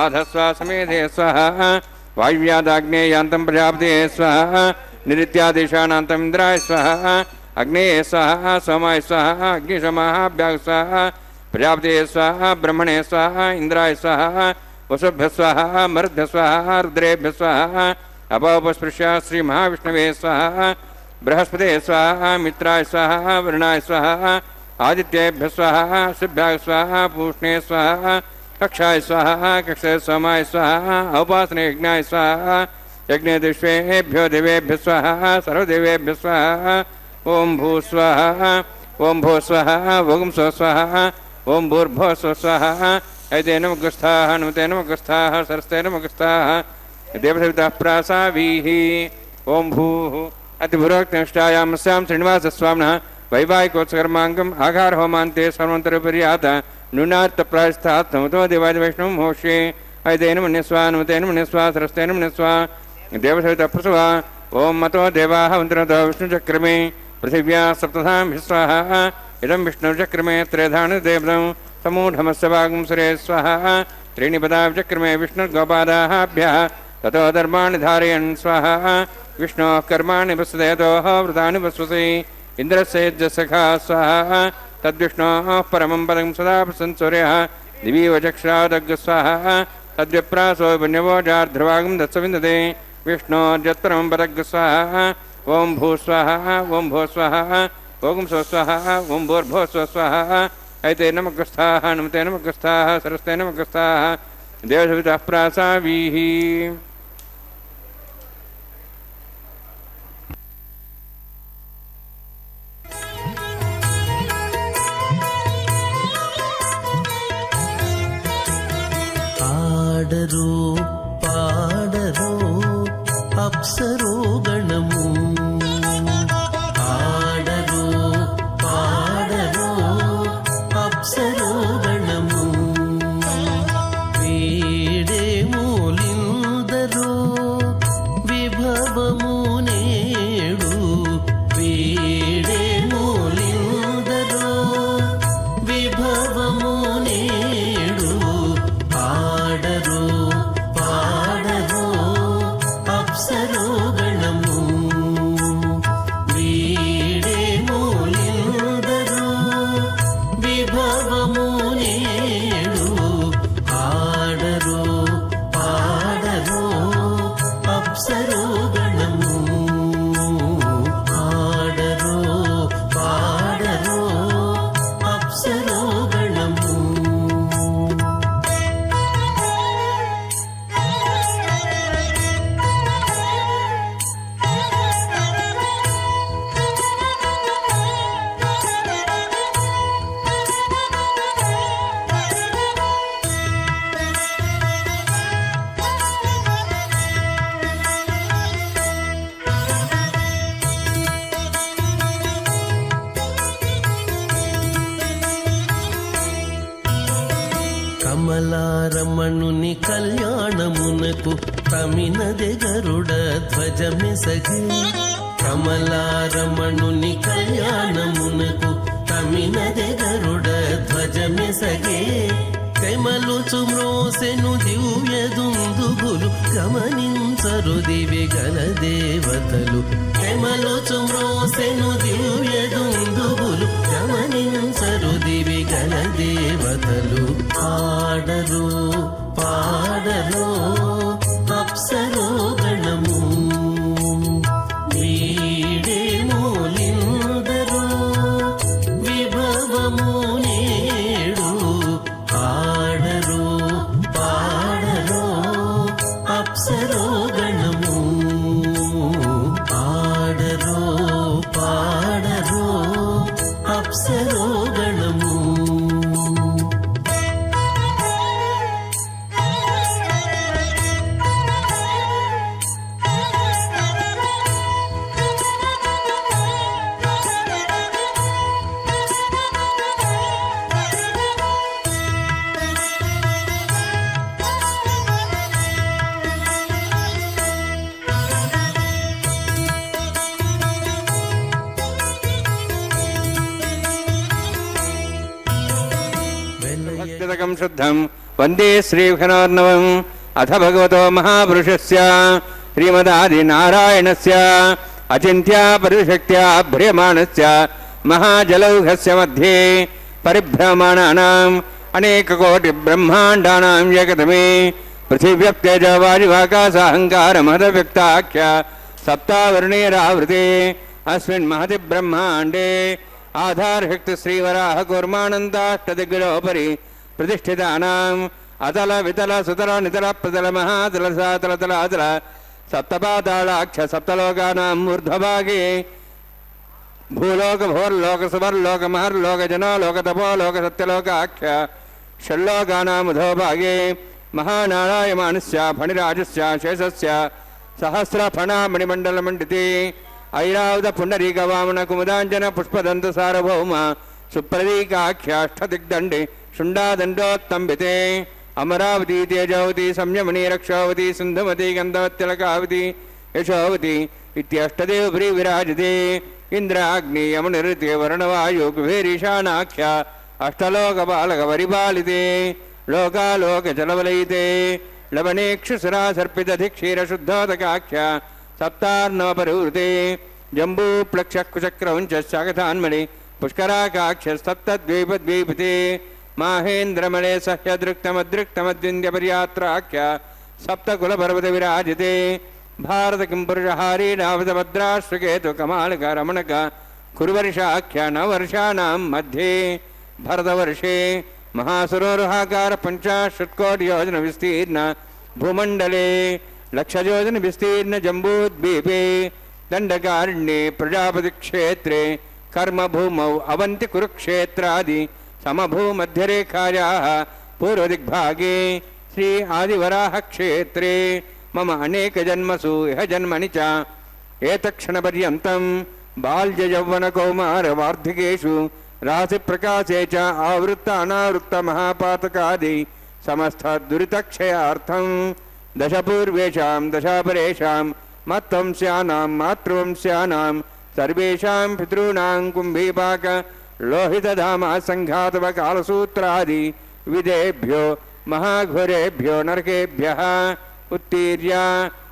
आधस्वा समेधे स्वाहा वायुव्यादाग्नेयान्तं प्रजापते स्वाहा निरित्यादेशानान्तम् इन्द्राय स्वाहा अग्नेये स्वाहा सोमाय स्वाहा अग्निशमाभ्याः स्वाहा प्रजापते स्वाहा ब्रह्मणे स्वाहा इन्द्राय स्वाहा वसुभ्यः स्वाहा मरुद्भ्यः स्वाहा रुद्रेभ्यः स्वाहा अपापस्पृश्य श्रीमहाविष्णवे स्वाहा बृहस्पते स्वाहा मित्राय स्वाहा वरुणाय स्वाहा आदित्येभ्यः स्वाहा शुभ्याय स्वाहा पूष्णे स्वाहा कक्षाय स्वाहा कक्षे सोमाय स्वाहा औपासने यज्ञाय स्वाहा यज्ञदिष्वेभ्यो देवेभ्यः स्वाहा सर्वदेवेभ्यः स्वाहा ओं भूस्वाहा ओं भो स्वाहा ओं स्वस्वाहा ओं भूर्भुवः स्वस्वाहा ऐते नमगस्थाः नमते नमगस्थाः सरस्ते नमगस्थाः देवसवितः प्रासावीः ओं भूः अतिभुरोक्तनिष्ठायामस्यां श्रीनिवासस्वामिनः वैवाहिकोत्सकर्माङ्गम् आघार होमान्ते सर्वन्तरपर्यात न्यूनार्थप्रायस्थात् नमतो देवादि वैष्णवं होष्ये ऐतेन मन्यस्वा नमतेन मन्यस्वा सरस्तेन मन्यस्वा देवसवितः प्रसवा ओं मतो देवाः मन्त्रतो विष्णुचक्रमे पृथिव्या सप्तधां स्वाहा इदं विष्णुचक्रमे त्रेधानदेवदं समूढमस्य वागुंसरे स्वाहा त्रीणि पदा विचक्रमे विष्णुर्गोपादाभ्यः ततो धर्माणि धारयन् स्वाहा विष्णोः कर्माणि वसुदेतोः वृतानि वस्वसि इन्द्रस्य यज्ञसखा स्वाहा तद्विष्णोः परमं पदं सदा प्रसन्सूर्यः दिवि वचक्षादग् स्वाहा तद्विप्रासो पुण्यवोजार्ध्रवागं दत्सविन्दते विष्णोर्यत्परमं पदग् स्वाहा ओं भूस्वाहा ओं भो स्वाहा ओं स्वस्वाहा ओं भूर्भो स्वस्वाहा ऐते नमगस्थाः नमते नमगस्थाः सरस्ते नमगस्थाः देवसवितः प्रासावीः పాడరు పాడరు అప్సరో గణము పాడరు పాడరు అప్సరో గణము కమలారమణుని కళ్యాణమునకు తమినదె గరుడ ధ్వజమెసగే కమలారమణుని కళ్యాణమునకు తమినదె గరుడ ధ్వజమెసగే కమలుచు మ్రోసెను దివ్య దుందుగులు గమనించరు దివిగల దేవతలు కమలుచు మ్రోసెను దివ్య దుందుగులు గమనించరు దివిగల దేవతలు పాడరు పాడరు అప్సరో గణము వీడే మూలిందరు విభవము నేడు పాడరు పాడరు అప్సరో గణము పాడరు పాడరు అప్సరో గణము భక్తిదకం శుద్ధం వందే శ్రీఘనార్ణవం అథ భగవతో మహాపురుషస్య శ్రీమదాదినారాయణస్య అచింత్య పరిశక్త్యా భ్రియమాణస్య మహాజలౌఘస్య మధ్యే పరిభ్రమణానాం అనేకకోటి బ్రహ్మాండానాం ఏకతమే పృథివ్యప్తేజ వాయువాకాశాహంకారమహదవ్యక్తాఖ్య సప్తావరుణేరావృతే అస్మిన్ మహతి బ్రహ్మాండే ఆధారశక్తి శ్రీవరాహ కూర్మానందాష్టదిగ్గులోపరి ప్రతిష్ఠితానాం అతల వితల సుతల నితల ప్రతల మహాతల సాతల తలాతల సప్తపాతాళాక్ష సప్తలోకానాం ఊర్ధ్వభాగే భూలోక భోర్లోక సువర్లోక మహర్లోక జనోలోక తపోలోక సత్యలోకాఖ్య షల్లోకానాం అధోభాగే మహానారాయమానస్య ఫణిరాజస్య శేషస్య సహస్రఫణామణిమండలమండితే ఐరావత పుండరీక వామన కుముదాంజన పుష్పదంత సార్వభౌమ సుప్రదీకాఖ్యాష్టదిగ్దండి శుండాదండోత్తంబితే అమరావతి తేజావతి సంయమని రక్షావతి సింధుమతి గంధవత్తిలకావతి యశోవతి ఇత్యష్టదేవ ప్రీ విరాజతే ఇంద్రాగ్ని యమునిరితే వరుణవాయు కుబేరీశానాఖ్య అష్టలోక బాలక పరిపాలితే లోకాలోక జలవలయితే లవణేక్షుసురా సర్పితధిక్షీరశుద్ధోదకాఖ్య సప్తార్ణవపరివృతే జంబూప్లక్షకుచక్రవంచ శాఖాన్మణి పుష్కరాకాక్షస్తప్తద్వీపద్వీపితే మాహేంద్రమణే సహ్యదృక్తమదృక్తమద్వింద్యపర్యాత్రాఖ్య సప్తకులపర్వత విరాజితే భారత కింపురుషహారీ నావతభద్రాశ్వకేతు కమాలక రమణక కురువర్షాఖ్య నవవర్షాణం మధ్యే భరతవర్షే మహాసురోరుహాకార పంచాశత్కోటియోజన విస్తీర్ణ భూమండలే లక్షయోజన విస్తీర్ణ జంబూద్వీపే దండకారణ్యే ప్రజాపతి క్షేత్రే కర్మభూమౌ అవంతి కురుక్షేత్రాది సమభూమధ్యరేఖాయాः పూర్వదిగ్భాగే శ్రీ ఆదివరాహ క్షేత్రే మమ అనేక జన్మసు ఇహ జన్మని చ ఏతక్షణపర్యంతం బాల్యయౌవన కౌమార వార్ధికేషు రాశి ప్రకాశే చ ఆవృత్త అనావృత్త మహాపాతకాది సమస్త దురితక్షయార్థం దశపూర్వేషాం దశాపరేషాం మత్వంశ్యానాం మాతృవంశ్యానాం సర్వేషాం పితॄణాం కుంభీపాక లోహితధామ సంఘాతవ కాలసూత్రాది విదేభ్యో మహాఘోరేభ్యో నరకేభ్యః ఉత్తీర్య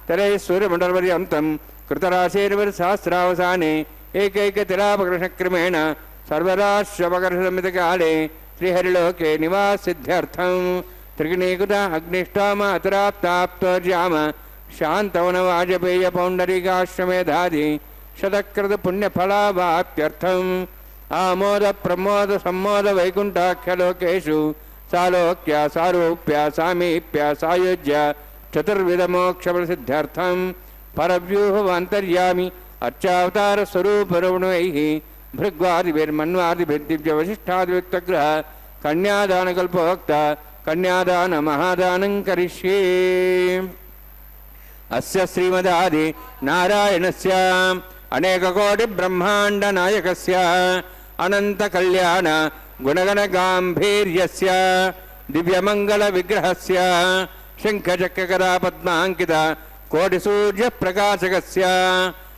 తరైశ్వర్యమండలపర్యంతం కృతరాశేర్వర్సహస్రావసానే ఏకైకతిలాపకర్షక్రమేణ సర్వరాశ్వపకర్షమితకాలే శ్రీహరిలోకే నివాసిద్ధ్యర్థం త్రిగుణీకృత అగ్నిష్టామ అతురాప్తాప్తోర్యామ శాంతవన వాజపేయ పౌండరీకాశ్వమేధాది శతకృత పుణ్యఫలావాప్త్యర్థం ఆమోద ప్రమోద సమ్మోద వైకుంఠాఖ్యలోకేషు సాలోక్య సారూప్య సామీప్య సాయుజ్య చతుర్విధ మోక్ష ప్రసిద్ధ్యర్థం పరవ్యూహవాంతర్యామి అర్చావతార స్వరూపరుణైః భృగ్వాదిభిర్మన్వాదిభిర్దివ్యవశిష్టాదివిత్తగ్రహ కన్యాదానకల్పోక్త కన్యాదాన మహాదానం కరిష్యే. అస్య శ్రీమదాది నారాయణస్య అనేకకోటి బ్రహ్మాండ నాయకస్య అనంత కళ్యాణ గుణగణ గాంభీర్యస్య దివ్యమంగళవిగ్రహస్య శంఖచక్రకరా పద్మాంకిత కోటిసూర్యప్రకాశకస్య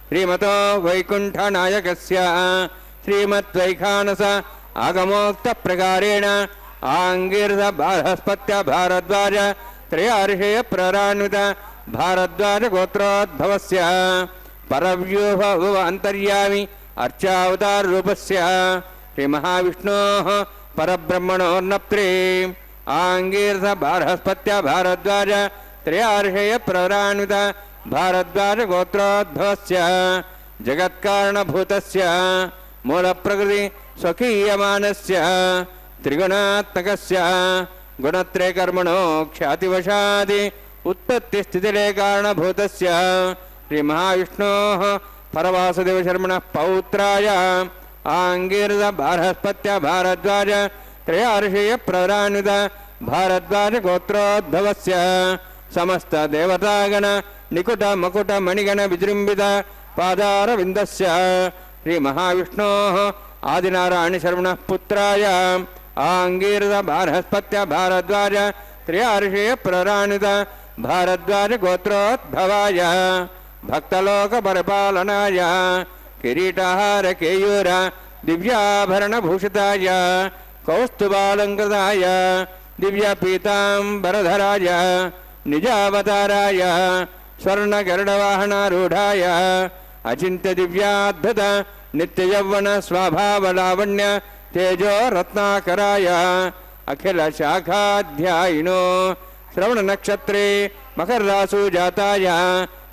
శ్రీమతో వైకుంఠనాయకస్య శ్రీమద్వైఖానస ఆగమోక్తప్రకారేణ ఆంగీరస బృహస్పత్య భారద్వాజ త్రయార్షేయ ప్రరాన్విత భారద్వాజ గోత్రోద్భవస్య పరవ్యూహ అంతర్యామి అర్చావతార రూపస్య శ్రీ మహావిష్ణోః పరబ్రహ్మణోర్నప్త్రే ఆంగీరస బృహస్పత్య భారద్వాజ త్రయార్షేయ ప్రరాన్విత భారద్వాజ గోత్రోద్భవస్య జగత్కారణభూతస్య మూలప్రకృతి స్వకీయమానస్య త్రిగుణాత్మకస్య గుణత్రయకర్మణో ఖ్యాతివశాది ఉత్పత్తిస్థితిలే కారణభూతస్య శ్రీ మహావిష్ణోః పరవాసుదేవశర్మణः పౌత్రాయ ఆంగీరస బృహస్పత్య భారద్వాజ త్రయార్షేయ ప్రరాన్విత భారద్వాజ గోత్రోద్భవస్య సమస్త దేవతాగణ నికుట మకుట మణిగణ విజృంభిత పాదారవిందస్య శ్రీ మహావిష్ణోః ఆదినారాయణ శర్మణः పుత్రాయ ఆంగీరస బృహస్పత్య భారద్వాజ త్రయార్షేయ ప్రరాణిత భారద్వాజ గోత్రోద్భవాయ భక్తలోక పరిపాలనాయ కిరీటహార కేయూర దివ్యాభరణభూషితాయ కౌస్తుభాలంకృతాయ దివ్యపీతాంబరధరాయ నిజావతారాయ స్వర్ణగరుడవాహనారూఢాయ అచింత్య దివ్యాద్భుత నిత్యయౌవన స్వభావలావణ్య తేజో రత్నాకరాయ అఖిల శాఖాధ్యాయినో శ్రవణ నక్షత్రే మకరరాసు జాతాయ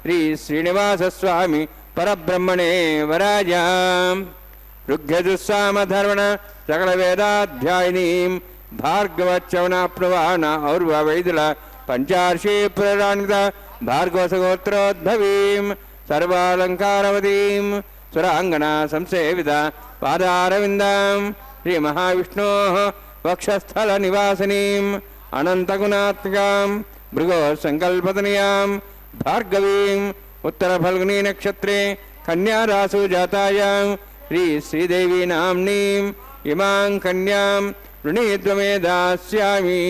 శ్రీ శ్రీనివాసస్వామి పరబ్రహ్మణే వరాయ ఋగ్యజుస్సామధర్వణ సకల వేదాధ్యాయినీం భార్గవచ్చవనాప్నువాన ఔర్వవైదుల పంచార్షి ప్రరాణిత భార్గవసగోత్రోద్భవీం సర్వాలంకారవతీం సురాంగణ సంసేవిత పాదారవిందాం శ్రీ మహావిష్ణోః వక్షస్థల నివాసినీం అనంతగుణాత్మకాం భృగో సంకల్పతనయాం భార్గవీం ఉత్తర ఫల్గుని నక్షత్రే కన్యారాసు జాతాయాం శ్రీ శ్రీదేవి నామ్నీం ఇమాం కన్యాం వృణీత్వమే దాస్యామి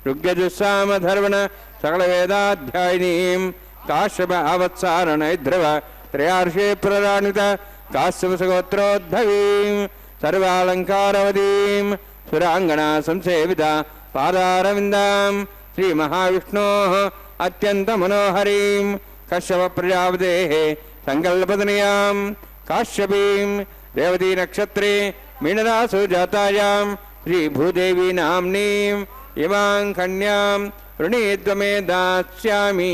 ఋగ్యజుస్సామధర్వణ సకల వేదాధ్యాయినీం కాశ్యప అవత్సారణైధ్రవ త్రయార్షే ప్రరాణిత కాశ్యపసగోత్రోద్భవీం సర్వాలంకారవతీం సురాంగణ సంసేవిత పాదారవిందాం శ్రీ మహావిష్ణోః అత్యంత మనోహరీం కశ్యప ప్రజాపతేః సంకల్పతనయాం కాశ్యపీం రేవతీ నక్షత్రే మీనరాసు జాతాయాం శ్రీ భూదేవి నామ్నీం ఇమాం కన్యాం వృణీత్వమే దాస్యామి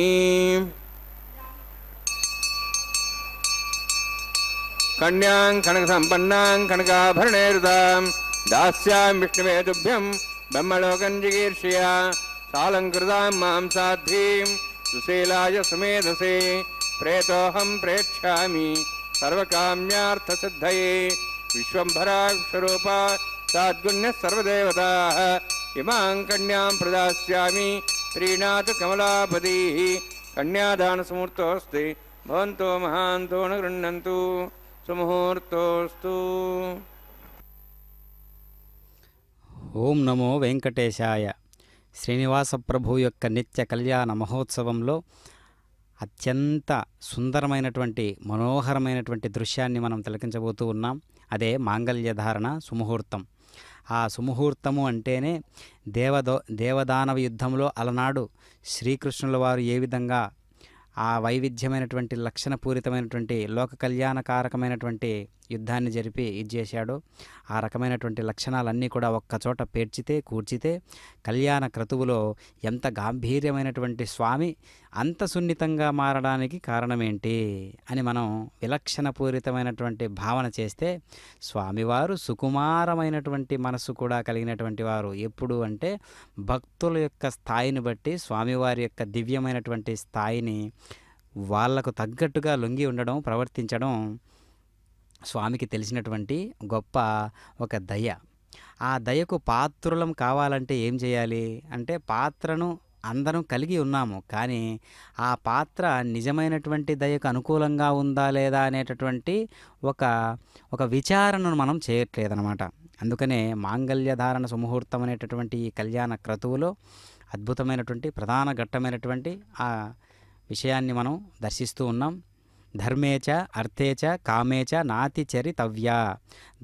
కన్యాం కనక సంపన్నాం కనకాభరణైర్దాం దాస్యాం విష్ణువే తుభ్యం బ్రహ్మలోకం జిగీర్షయా సాలంకృతాం మాం సాధ్వీం సుశీలాయ సుమేధసే ప్రేతోహం ప్రేక్షామి సర్వకామ్యార్థసిద్ధయే విశ్వంభరా విశ్వరూప సాద్గుణ్య సర్వదేవతాః ఇమాం కన్యాం ప్రదాస్యామి శ్రీనాథ కమలాపతిః కన్యాదానసముహూర్తోऽస్తి భవంతో మహాంతో న గృహ్ణन्तు సుముహూర్తోస్తు. ఓం నమో వెంకటేశాయ. శ్రీనివాస ప్రభు యొక్క నిత్య కళ్యాణ మహోత్సవంలో అత్యంత సుందరమైనటువంటి మనోహరమైనటువంటి దృశ్యాన్ని మనం తిలకించబోతూ ఉన్నాం. అదే మాంగళ్యధారణ సుముహూర్తం. ఆ సుముహూర్తము అంటేనే దేవదానవ యుద్ధంలో అలనాడు శ్రీకృష్ణుల వారు ఏ విధంగా ఆ వైవిధ్యమైనటువంటి లక్షణపూరితమైనటువంటి లోక కళ్యాణకారకమైనటువంటి యుద్ధాన్ని జరిపి ఇది చేశాడో ఆ రకమైనటువంటి లక్షణాలన్నీ కూడా ఒక్కచోట పేర్చితే కూర్చితే కళ్యాణ క్రతువులో ఎంత గాంభీర్యమైనటువంటి స్వామి అంత సున్నితంగా మారడానికి కారణమేంటి అని మనం విలక్షణపూరితమైనటువంటి భావన చేస్తే స్వామివారు సుకుమారమైనటువంటి మనస్సు కూడా కలిగినటువంటి వారు. ఎప్పుడు అంటే భక్తుల యొక్క స్థాయిని బట్టి స్వామివారి యొక్క దివ్యమైనటువంటి స్థాయిని వాళ్లకు తగ్గట్టుగా లొంగి ఉండడం ప్రవర్తించడం స్వామికి తెలిసినటువంటి గొప్ప ఒక దయ. ఆ దయకు పాత్రులం కావాలంటే ఏం చేయాలి అంటే పాత్రను అందరం కలిగి ఉన్నాము. కానీ ఆ పాత్ర నిజమైనటువంటి దయకు అనుకూలంగా ఉందా లేదా అనేటటువంటి ఒక ఒక విచారణను మనం చేయట్లేదనమాట. అందుకనే మాంగళ్య ధారణ సుముహూర్తం అనేటటువంటి ఈ కళ్యాణ క్రతువులో అద్భుతమైనటువంటి ప్రధాన ఘట్టమైనటువంటి ఆ విషయాన్ని మనం దర్శిస్తూ ఉన్నాం. ధర్మేచ అర్థేచ కామేచ నాతి చరితవ్య.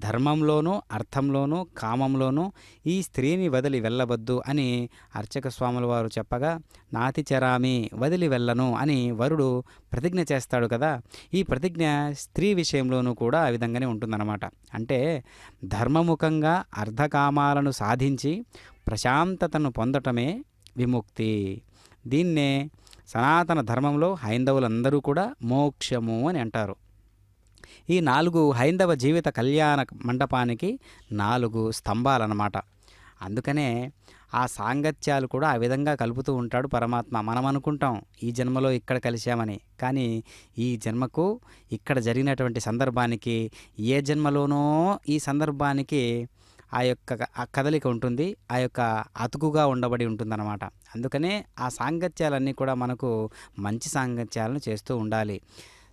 ధర్మంలోనూ అర్థంలోనూ కామంలోనూ ఈ స్త్రీని వదిలి వెళ్ళవద్దు అని అర్చక స్వాముల వారు చెప్పగా, నాతి చరామి, వదిలి వెళ్ళను అని వరుడు ప్రతిజ్ఞ చేస్తాడు కదా. ఈ ప్రతిజ్ఞ స్త్రీ విషయంలోనూ కూడా ఆ విధంగానే ఉంటుందన్నమాట. అంటే ధర్మముఖంగా అర్ధకామాలను సాధించి ప్రశాంతతను పొందటమే విముక్తి. దీన్నే సనాతన ధర్మంలో హైందవులందరూ కూడా మోక్షము అని అంటారు. ఈ 4 హైందవ జీవిత కళ్యాణ మండపానికి 4 స్తంభాలన్నమాట. అందుకనే ఆ సాంగత్యాలు కూడా ఆ విధంగా కలుపుతూ ఉంటాడు పరమాత్మ. మనం అనుకుంటాం ఈ జన్మలో ఇక్కడ కలిశామని, కానీ ఈ జన్మకు ఇక్కడ జరిగినటువంటి సందర్భానికి ఏ జన్మలోనో ఈ సందర్భానికి ఆ యొక్క కదలిక ఉంటుంది, ఆ యొక్క అతుకుగా ఉండబడి ఉంటుందన్నమాట. అందుకనే ఆ సాంగత్యాలన్నీ కూడా మనకు మంచి సాంగత్యాలను చేస్తూ ఉండాలి.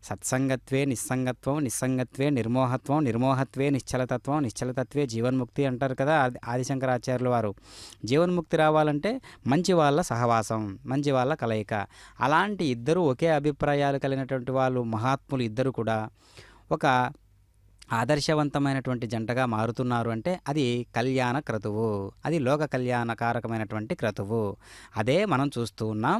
సత్సంగత్వే నిస్సంగత్వం, నిస్సంగత్వే నిర్మోహత్వం, నిర్మోహత్వే నిశ్చలతత్వం, నిశ్చలతత్వే జీవన్ముక్తి అంటారు కదా ఆదిశంకరాచార్యుల వారు. జీవన్ముక్తి రావాలంటే మంచి వాళ్ళ సహవాసం, మంచి వాళ్ళ కలయిక. అలాంటి ఇద్దరు ఒకే అభిప్రాయాలు కలిగినటువంటి వాళ్ళు మహాత్ములు ఇద్దరు కూడా ఒక ఆదర్శవంతమైనటువంటి జంటగా మారుతున్నారు అంటే అది కళ్యాణ క్రతువు, అది లోక కళ్యాణకారకమైనటువంటి క్రతువు. అదే మనం చూస్తూ ఉన్నాం.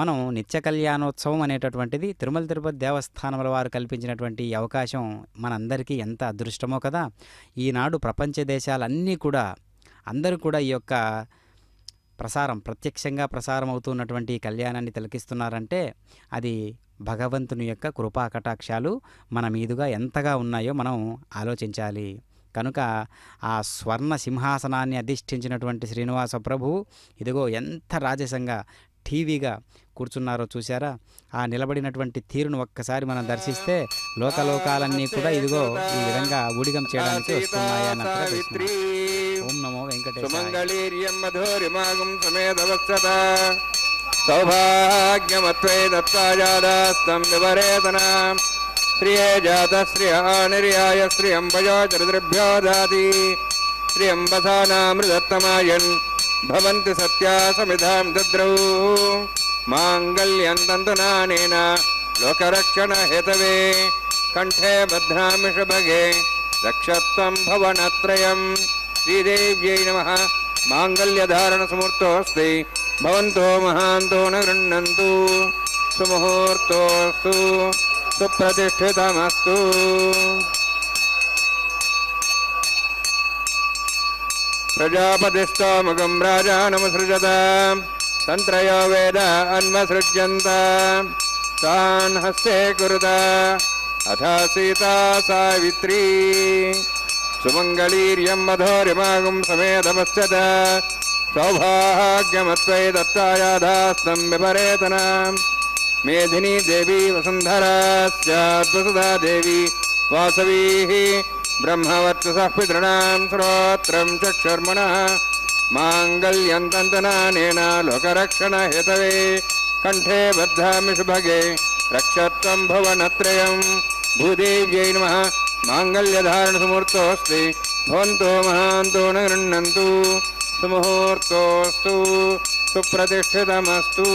మనం నిత్య కళ్యాణోత్సవం అనేటటువంటిది తిరుమల తిరుపతి దేవస్థానముల వారు కల్పించినటువంటి ఈ అవకాశం మనందరికీ ఎంత అదృష్టమో కదా. ఈనాడు ప్రపంచ దేశాలన్నీ కూడా అందరూ కూడా ఈ యొక్క ప్రత్యక్షంగా ప్రసారం అవుతున్నటువంటి ఈ కళ్యాణాన్ని తిలకిస్తున్నారంటే అది భగవంతుని యొక్క కృపా కటాక్షాలు మన మీదుగా ఎంతగా ఉన్నాయో మనం ఆలోచించాలి. కనుక ఆ స్వర్ణ సింహాసనాన్ని అధిష్ఠించినటువంటి శ్రీనివాస ప్రభువు ఇదిగో ఎంత రాజసంగా టీవీగా కూర్చున్నారో చూసారా. ఆ నిలబడినటువంటి తీరును ఒక్కసారి మనం దర్శిస్తే లోకలోకాలన్నీ కూడా ఇదిగో ఈ విధంగా ఊడిగం చేయడానికి వస్తున్నాయి అన్నట్టుగా చూస్తున్నాం. ఓం నమో వెంకటేశాయ. సౌభాగ్యమత్వై దత్తాజాదాస్తం వివరేతన శ్రియే జాత శ్రియ నిర్యాయ శ్రియంబజో చరిద్రభ్యో దాతి శ్రియంబసానామృతత్తమాయన్ భవంతి సత్యా సమిధాం దద్రౌ మాంగళ్యం తంతునానేన లోకరక్షణ హేతవే కంఠే బధ్నామి శుభగే రక్షత్వం భవనత్రయం. శ్రీదేవ్యై నమః. మాంగళ్యధారణ సమూర్తోస్తి భవంతో మహాంతో న గృహ్ణन्तు. సుముహూర్తోస్తు సుప్రతిష్ఠితమస్తు. ప్రజాపతిస్తోముఖం రాజానముసృజత తంత్రయో వేద అన్వసృజ్యంత తాన్ హస్తే కురుత అథ సీతా సావిత్రీ. సుమంగళీర్యం మధోరిమాగం సమేతమస్యత సౌభాగ్యమత్వై దత్తాయాధాస్తం విపరేతన. మేధినీ దేవీ వసుంధరా స్యాద్వసుధా దేవీ వాసవీ బ్రహ్మవర్చసః పితॄణాం శ్రోత్రం చక్షుర్మణః మాంగళ్యం తంతునానేన లోకరక్షణ హేతవే కంఠే బధ్నామి శుభగే రక్షత్వం భువనత్రయం. భూదేవ్యై నమః. మాంగళ్యధారణ సమూర్తోస్తి భవంతో మహాంతో న గృహ్ణन्तు. సుముహూర్తోస్తు సుప్రతిష్ఠితమస్తు.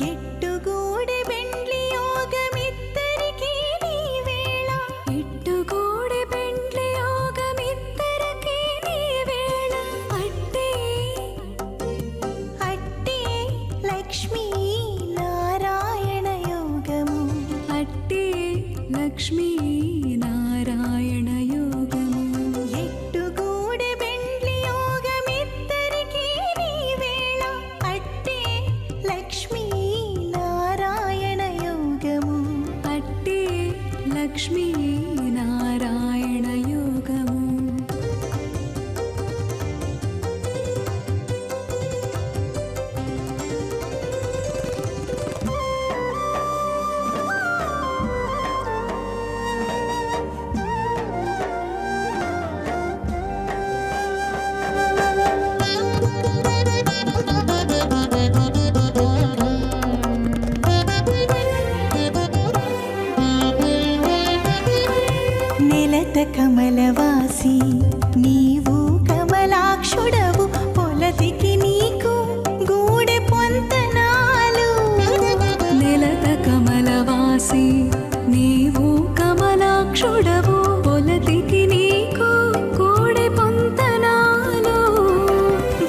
ఎట్టుగూడి బెండ్లి యోగమిద్దరికీ నీ వేళ, ఎట్టుగూడి బెండ్లి యోగమిద్దరికీ నీ వేళ. అట్టే అట్టే లక్ష్మీ నారాయణ యోగము, అట్టే లక్ష్మీ నారాయణ యోగము. ఎట్టుగూడి బెండ్లి యోగమిద్దరికీ నీ వేళ, అట్టే లక్ష్మీ లక్ష్మీనారాయణయోగము నెలత కమలవాసి నీవు కమలాక్షుడవు పొలతికి నీకు గూడె పొంతనాలు నెలత కమలవాసి నీవు కమలాక్షుడవు పొలతికి నీకు గూడె పొంతనాలు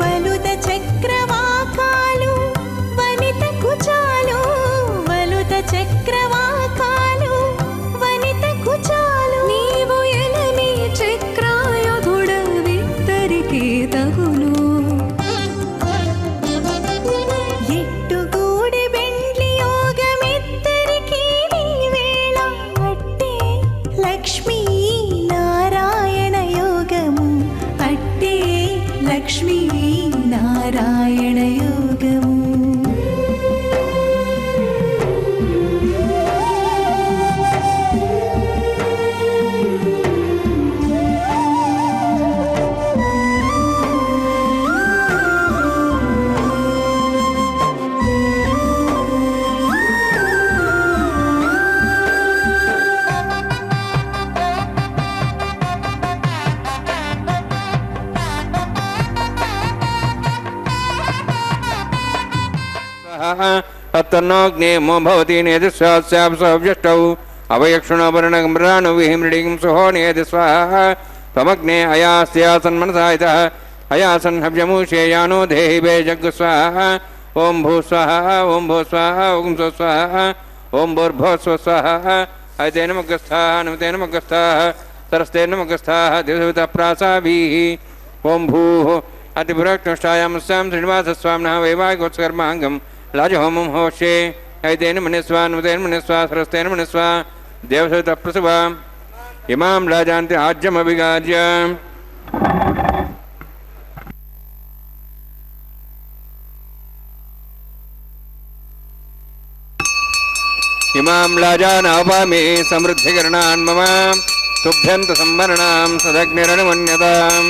వలుద చక్రవాకాలు వనిత కుచాలు వలుద చక్రవాకాలు వనిత కుచాలు నీవు ఎలమి చక్రాయుధుడవిద్దరికి తగును ఎట్టుగూడి బెండ్లి యోగమిద్దరికి నీ వేళ అట్టే లక్ష్మీ నారాయణ యోగము అట్టే లక్ష్మీ నారాయణ యోగము तन्नोऽग्नेमो भवति नेदस्याप्सव्यष्टौ अवयक्षुणवर्णगम्राणुविहिमृडिं सुहो नेद स्वाहा त्वमग्ने अयास्यासन्मनसा इतः अयासन्हव्यमुषेयानो देहि वे जग्गु स्वाहा ॐ भूस्वाहा ॐ भूस्वाहा ॐ स्वस्वाहा ॐ भूर्भुवः स्वाहा ऐतेन मुखस्थाः नमतेन मुखस्थाः सरस्तेन मुखस्थाः दिवसवितप्रासाभिः ॐ भूः अतिपुरक्ष्टायामस्यां श्रीनिवासस्वामिनः वैवाहिकोत्सकर्माङ्गम् लाजहोमं होष्ये ऐतेन मनिस्वा नुतेन मनिस्वा सरस्तेन मनिस्वा देवसवितप्रसवा इमां लाजान्ति आज्यमभिगाज्य इमां लाजानापामि समृद्धिकरणान् मम तुभ्यन्तसंवरणां सदग्निरनुमन्यताम्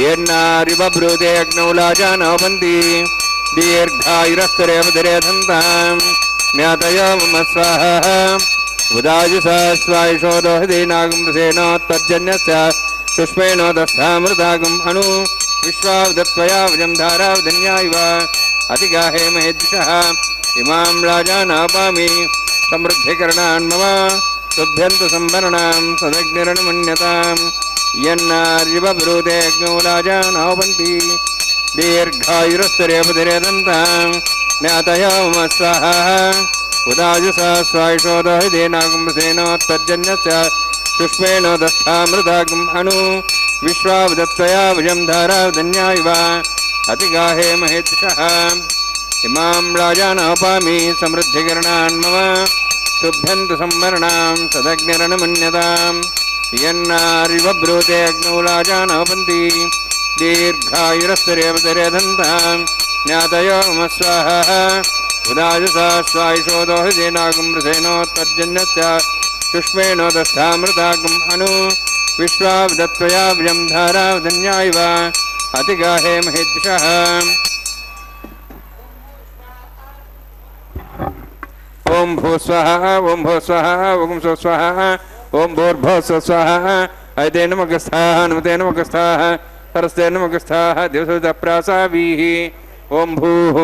येन्नारिबभ्रूते अग्नौ लाजानोपन्ति दीर्घायुरस्तरेवधिरेधन्ताम् ज्ञातयो मम स्वाहा उदायुषा स्वायुषोदोहदीनागुंसेनोत्तर्जन्यस्य पुष्पेणोदस्थामृतागुम् अणु विश्वावदत्वया वजं धारावधन्या इव अतिगाहे महेद्दिशः इमां राजानापामि समृद्धिकरणान् मम तुभ्यन्तु संवरणां सदग्निरनुमन्यताम् यन्नार्यवब्रूते अग्नौ राजानोपन्ति दीर्घायुरस्तरेवधिरेदन्ताम् ज्ञातयो मम स्वाहा उदायुषा स्वायुषोदोहदीनागुंसेनोत्तर्जन्यस्य पुष्पेणोदस्थामृतागुम् अणु विश्वावदत्वया वजं धारावधन्या इव अतिगाहे महेद्दिशः इमां राजानोपामि समृद्धिकरणान् मम तुभ्यन्तु संवरणां सदग्निरनुमन्यताम् यन्नार्यवब्रूते अग्नौ राजानोपन्ति दीर्घायुरस्तरेवधिरेदन्ताम् ज्ञातयो मम स्वाहा उदायुषा स्वायुषोदोहदीनागुंसेनोत्तर्जन्यस्य पुष्पेणोदस्थामृतागुम् अणु विश्वावदत्वया वजं धारावधन्या इव अतिगाहे महेद्दिशः ओम भूस्वाहा ओम भूस्वाहा ओम स्वस्वाहा ओम भूर्भुवस्वाहा ऐतेन मुखस्थाः नमतेन मुखस्थाः सरस्तेन मुखस्थाः दिवसवितप्रासाभिः ओम भूः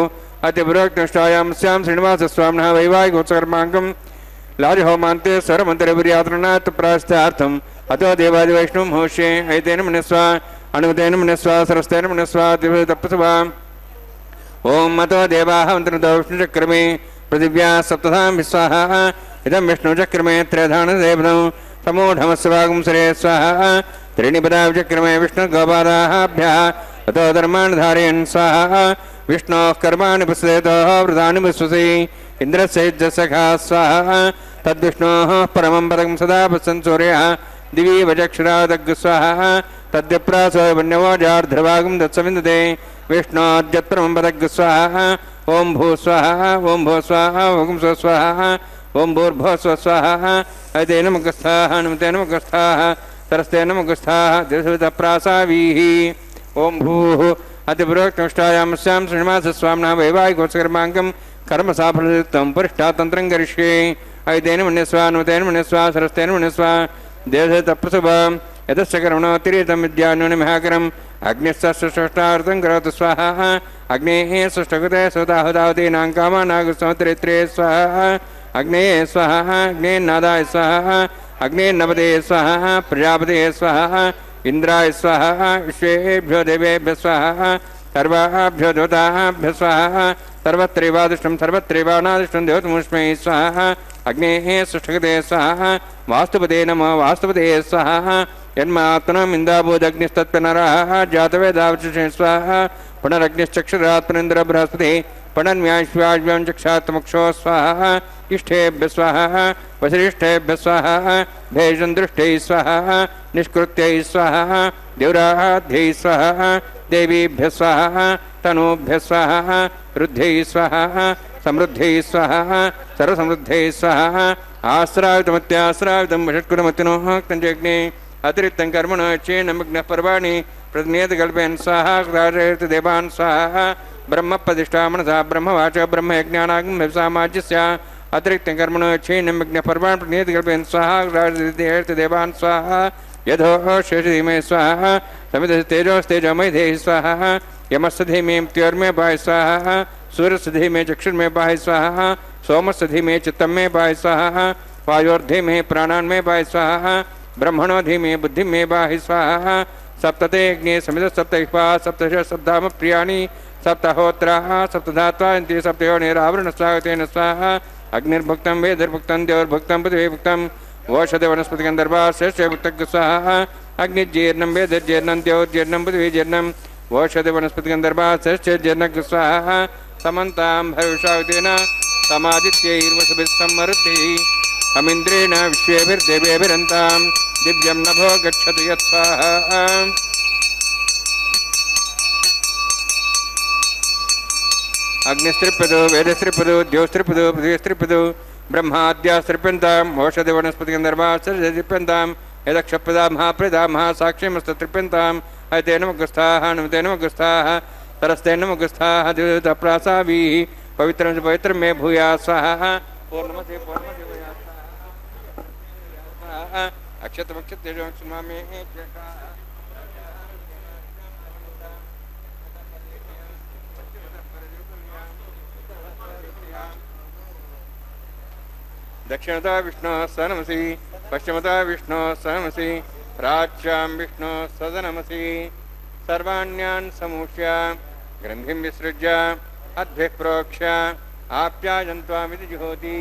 अतिपुरक्ष्टायां स्यां श्रीनिवासस्वामिनः वैवाहिकोत्सकर्माङ्गम् लाजहोमान्ते स्वरमन्त्रविर्यातनात् प्राश्चार्थम् अतो देवादिवैष्णवं होष्ये ऐतेन मनिस्वा अनुमतेन मनिस्वा सरस्तेन मनिस्वा दिवसवितप्रसवा ओम अतो देवाः मन्त्रतो विष्णुचक्रमे पृथिव्या सप्तधां विस्वाहा इदं विष्णुचक्रमे त्रयधानदेवनौ समूढमस्वागुंसरे स्वाहा त्रीणि पदा विचक्रमे विष्णुगोपादाभ्यः अतो धर्मान् धारयन् स्वाहा विष्णोः कर्माणि पश्येतो वृतानि विश्वसि इन्द्रस्य युज्यसखा स्वाहा तद्विष्णोः परमं पदं सदा पश्यन् सूर्यः दिवि वचक्षुरादग्स्वाहा तद्यप्रासो वन्यवोजार्ध्रभागं दत्सविन्दते विष्णोद्यत्परमं पदग्स्वाहा ओं भू स्वाहा ओं भो स्वाहा ओं स्व स्वाहा ओं भूर्भुवः स्वः स्वाहा अयतेन मुखस्थाः नमतेन मुखस्थाः सरस्तेन मुखस्थाः दिवसवितप्रासावीः ओं भूः अतिपूर्वक्तमुष्टायामस्यां श्रीनिवासस्वामिनः वैवाहिकोत्सकर्माङ्कं कर्म साफलयुक्तं परिष्ठातन्त्रं करिष्ये अयतेन मन्यस्वा नूतेन मन्यस्वा सरस्तेन मन्यस्वा देवतप्रसुभं यतश्च कर्मणोऽतिरिक्तं विद्यान्यूनमिहाकरम् अग्निस्तस्ष्टार्थं करोतु स्वाहा अग्नेः सुष्ठकृते सुताहुताहुतीनां कामानागुसमुद्रित्रे स्वाहा अग्नेः स्वाहा अग्नेन्नादाय स्वाहा अग्नेन्नपदे स्वाहा प्रजापते स्वाहा इंद्राय स्वाहा विश्वेभ्यो देवेभ्यः स्वाहा सर्वाभ्यो देवताभ्यः स्वाहा सर्वत्रैवादिष्टं सर्वत्रैवानादिष्टं देवतमुष्मै स्वाहा अग्नेः सुष्ठकृते स्वाहा वास्तुपते नमः वास्तुपते स्वाहा यन्मात्मनम् इन्दाबोधग्निस्तत्पनरः जातवेदावचषे स्वाहा पुनरग्निश्चक्षुरात् पुनरिन्द्र बृहस्पतिः पुनर्व्याश्वाज्ञं चक्षात्मुक्षो स्वाहा इष्टेभ्यः स्वाहा वसिष्ठेभ्यः स्वाहा भेषन्दृष्टैः स्वाहा निष्कृत्यै स्वाहा देवराध्यैः स्वाहा देवीभ्यः स्वाहा तनूभ्यः स्वाहा रुद्ध्यै स्वाहा समृद्ध्यै स्वाहा सर्वसमृद्ध्यै स्वाहा आश्रावितमत्याश्रावितं वषट्कुरमतिनोः कञ्जग्ने अतिरिक्तं कर्मणो चेन्नमग्नः पर्वाणि प्रतिनियतकल्पयन् स्वाहा देवान् स्वाहा ब्रह्मप्रतिष्ठा मनसा ब्रह्मवाच ब्रह्मयज्ञानाग्निसामाज्यस्य अतिरिक्तं कर्मणो चेन्नमग्नः पर्वाणि प्रतिनियतकल्पयन् स्वाहा देवान् स्वाहा यधो शेषधीमे स्वाहा समितस्तेजोस्तेजोमय धेहि स्वाहा यमस्य धीमे मृत्योर्मे पाहि स्वाहा सूर्यस्य धीमे चक्षुर्मे पाहि स्वाहा सोमस्य धीमे चित्तमे पाहि स्वाहा वायोर्धीमे प्राणान्मे पाहि स्वाहा ब्रह्मणो धीमे बुद्धिमे पाहि स्वाहा सप्तते अग्ने समित सप्तहिपा सप्तश सप्ताम प्रियाणि सप्तहोत्राः सप्तधात्वा इति सप्तयोनिरावरणस्वागतेन स्वाहा अग्निर्भुक्तं वेदर्भुक्तं देवर्भुक्तं पृथिवीभुक्तं ओषधे वनस्पतिगन्धर्वा श्रेष्ठभुक्तः स्वाहा अग्निजीर्णं वेदर्जीर्णं देवर्जीर्णं पृथिवीजीर्णं ओषधे वनस्पतिगन्धर्वा श्रेष्ठजीर्णः स्वाहा समन्तां भविष्यावतेन समादित्यैर्वसुभिः सम्मरुद्धिः अमिन्द्रेण विश्वेभिर्देवेभिरन्तां दिव्यं नभो गच्छतु यत्स्वाहा अग्निस्त्रिपदो वेदस्त्रिपदो द्योस्त्रिपदो पृथिवीस्त्रिपदो ब्रह्माद्यास्त्रिप्यन्ताम् ओषधि वनस्पतिगन्धर्वाश्चर्यत्रिप्यन्तां यदक्षप्रदा महाप्रदा महासाक्ष्यमस्तत्रिप्यन्ताम् अयतेन मुखस्थाः नमतेन मुखस्थाः सरस्तेन मुखस्थाः दिवसप्रासावीः पवित्रं च पवित्रं मे भूयात् स्वाहा पूर्णमसि पूर्णमसि भूयात् स्वाहा अक्षतमक्षतेजो क्षमामि दक्षिणता विष्णु सनमसि पश्चिमता विष्णु सनमसि प्राच्यां विष्णु सदनमसि सर्वाण्यान् समूह्य ग्रन्थिं विसृज्य अद्भिः प्रोक्ष्य आप्यायन्त्वामिति जुहोति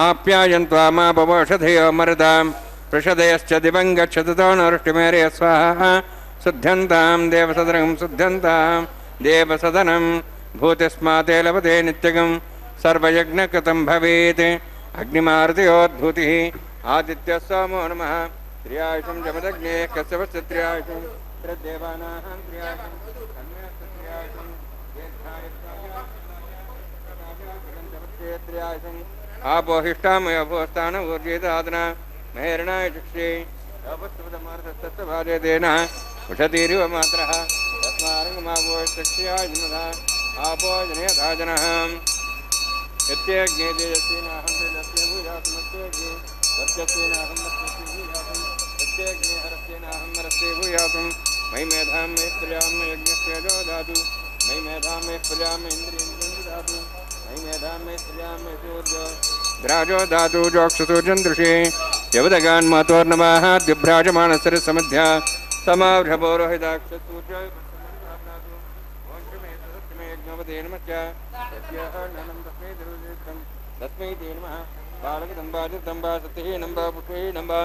आप्यायन्त्वामापवोषधयो मरुतां पृषदयश्च दिवं गच्छतु तो नवृष्टिमेरय स्वाहा शुद्ध्यन्तां देवसदनं शुद्ध्यन्तां देवसदनं भूतिस्माते लभते नित्यगं सर्वयज्ञकृतं भवेत् अग्निमारुतयोद्भूतिः आदित्यः सोमो नमः त्र्यायुषं जमदग्ने कश्यपश्च त्र्यायुषं त्रिदेवानां त्र्यायुषं त्र्यायुषं आपोहिष्ठामयोभोस्थानभूर्जेदादना मेहरणाय चक्षे अपस्तुतमार्धस्तभाजयतेन उषतीरिव मात्रः तस्मारङ्गमावोश्चक्षयाय जिनः आपो जनयधाजनः यत्यग्ने तेजस्वेनाहं तेजस्वे भूयासुमत्यग्ने वर्चस्वेनाहं वर्चस्वे भूयासुं यत्यग्ने हरस्वेनाहं हरस्वे भूयासुं मयि मेधां मे प्रजां मे यज्ञस्य ददातु मयि मेधां मे प्रजां मे इन्द्रियं ददातु मयि मेधां मे प्रजां मे सूर्यो द्राजो धातु जोक्षसूर्यन्दृशे यवदगान् मातोर्नमः द्विभ्राजमानसरसमध्या समाभ्रभोरोहिताक्षसूर्य तस्मै ते नमः बालकदम्बा सत्यहीनं वा पुष्पहीनं वा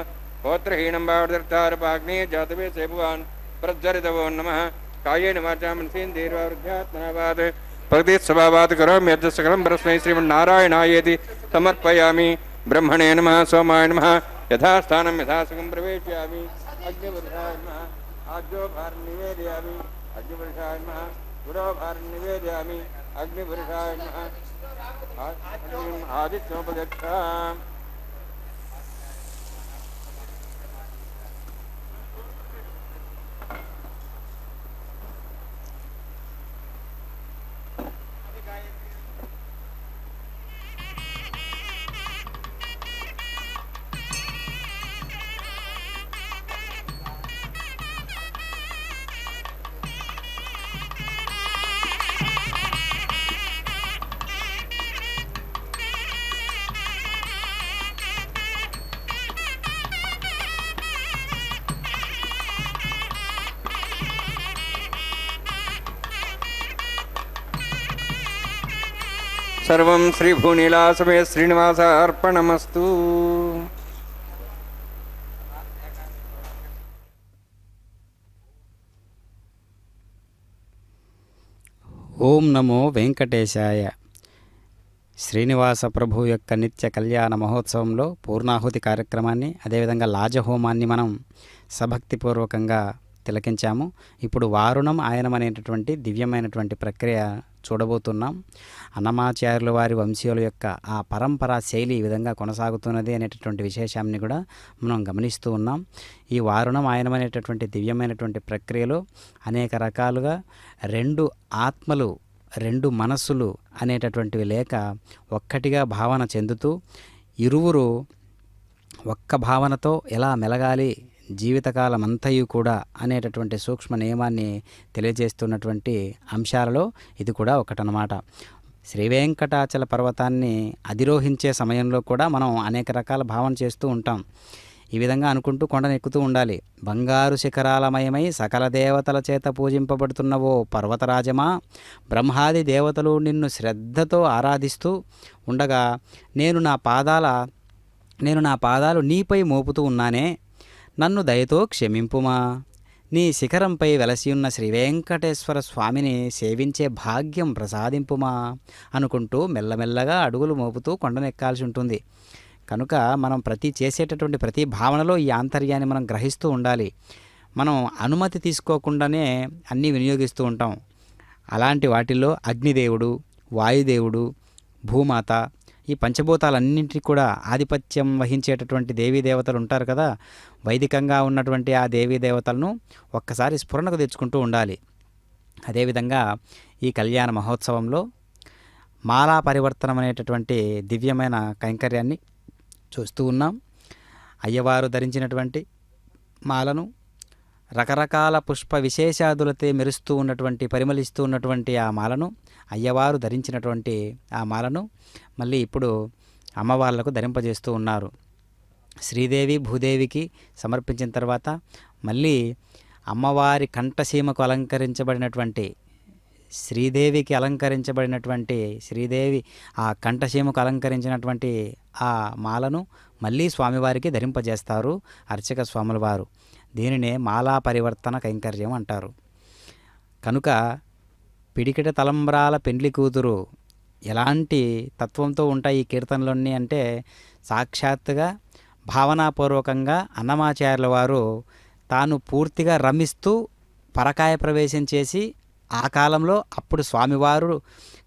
होत्रहीनं वा वदर्तारपाग्ने जातवे से भुवान् प्रज्वरितवो नमः कायेन वाचा मनसेन्द्रियैर्वावृद्ध्यात्मनावात् प्रकृतिस्वभावात् करोमि यद् सकलं परस्मै श्रीमन्नारायणायेति समर्पयामि ब्रह्मणे नमः सोमाय नमः यथास्थानं यथासुखं प्रवेशयामि अग्निपुरुषाय नमः आज्यो भारं निवेदयामि अग्निपुरुषाय नमः गुरो भारं निवेदयामि अग्निपुरुषाय नमः आदित्योपदक्षाम् सर्वं श्रीभूनीलासमे श्रीनिवासार्पणमस्तु। ఓం నమో వెంకటేశాయ. శ్రీనివాస ప్రభు యొక్క నిత్య కళ్యాణ మహోత్సవంలో పూర్ణాహుతి కార్యక్రమాన్ని అదేవిధంగా లాజహోమాన్ని మనం సభక్తిపూర్వకంగా తిలకించాము. ఇప్పుడు వారుణం ఆయనం అనేటటువంటి దివ్యమైనటువంటి ప్రక్రియ చూడబోతున్నాం. అన్నమాచార్యుల వారి వంశీయుల యొక్క ఆ పరంపరా శైలి ఈ విధంగా కొనసాగుతున్నది అనేటటువంటి విశేషాన్ని కూడా మనం గమనిస్తూ ఉన్నాం. ఈ వారుణం ఆయనం అనేటటువంటి దివ్యమైనటువంటి ప్రక్రియలో అనేక రకాలుగా రెండు ఆత్మలు రెండు మనస్సులు అనేటటువంటివి లేక ఒక్కటిగా భావన చెందుతూ ఇరువురు ఒక్క భావనతో ఎలా మెలగాలి జీవితకాలం అంతయు కూడా అనేటటువంటి సూక్ష్మ నియమాన్ని తెలియజేస్తున్నటువంటి అంశాలలో ఇది కూడా ఒకటనమాట. శ్రీ వెంకటాచల పర్వతాన్ని అధిరోహించే సమయంలో కూడా మనం అనేక రకాల భావన చేస్తూ ఉంటాం. ఈ విధంగా అనుకుంటూ కొండను ఎక్కుతూ ఉండాలి. బంగారు శిఖరాలమయమై సకల దేవతల చేత పూజింపబడుతున్నవో పర్వతరాజమా, బ్రహ్మాది దేవతలు నిన్ను శ్రద్ధతో ఆరాధిస్తూ ఉండగా నేను నా పాదాలు నీపై మోపుతూ ఉన్నానే, నన్ను దయతో క్షమింపుమా. నీ శిఖరంపై వెలసియున్న శ్రీ వెంకటేశ్వర స్వామిని సేవించే భాగ్యం ప్రసాదింపుమా అనుకుంటూ మెల్లమెల్లగా అడుగులు మోపుతూ కొండను ఎక్కాల్సి ఉంటుంది. కనుక మనం చేసేటటువంటి ప్రతి భావనలో ఈ ఆంతర్యాన్ని మనం గ్రహిస్తూ ఉండాలి. మనం అనుమతి తీసుకోకుండానే అన్నీ వినియోగిస్తూ ఉంటాం. అలాంటి వాటిల్లో అగ్నిదేవుడు, వాయుదేవుడు, భూమాత, ఈ పంచభూతాలన్నింటినీ కూడా ఆధిపత్యం వహించేటటువంటి దేవీ దేవతలు ఉంటారు కదా. వైదికంగా ఉన్నటువంటి ఆ దేవీ దేవతలను ఒక్కసారి స్ఫురణకు తెచ్చుకుంటూ ఉండాలి. అదేవిధంగా ఈ కళ్యాణ మహోత్సవంలో మాలా పరివర్తనం అనేటటువంటి దివ్యమైన కైంకర్యాన్ని చూస్తూ ఉన్నాం. అయ్యవారు ధరించినటువంటి మాలను రకరకాల పుష్ప విశేషాదులతో మెరుస్తూ ఉన్నటువంటి పరిమళిస్తూ ఉన్నటువంటి ఆ మాలను అయ్యవారు ధరించినటువంటి ఆ మాలను మళ్ళీ ఇప్పుడు అమ్మవార్లకు ధరింపజేస్తూ ఉన్నారు. శ్రీదేవి భూదేవికి సమర్పించిన తర్వాత మళ్ళీ అమ్మవారి కంఠసీమకు అలంకరించబడినటువంటి శ్రీదేవికి అలంకరించబడినటువంటి శ్రీదేవి ఆ కంఠసీమకు అలంకరించినటువంటి ఆ మాలను మళ్ళీ స్వామివారికి ధరింపజేస్తారు అర్చక స్వాముల వారు. దీనినే మాలా పరివర్తన కైంకర్యం అంటారు. కనుక పిడికిట తలంబ్రాల పెండ్లి కూతురు ఎలాంటి తత్వంతో ఉంటాయి ఈ కీర్తనలన్నీ అంటే సాక్షాత్తుగా భావనాపూర్వకంగా అన్నమాచార్యుల వారు తాను పూర్తిగా రమిస్తూ పరకాయ ప్రవేశం చేసి ఆ కాలంలో అప్పుడు స్వామివారు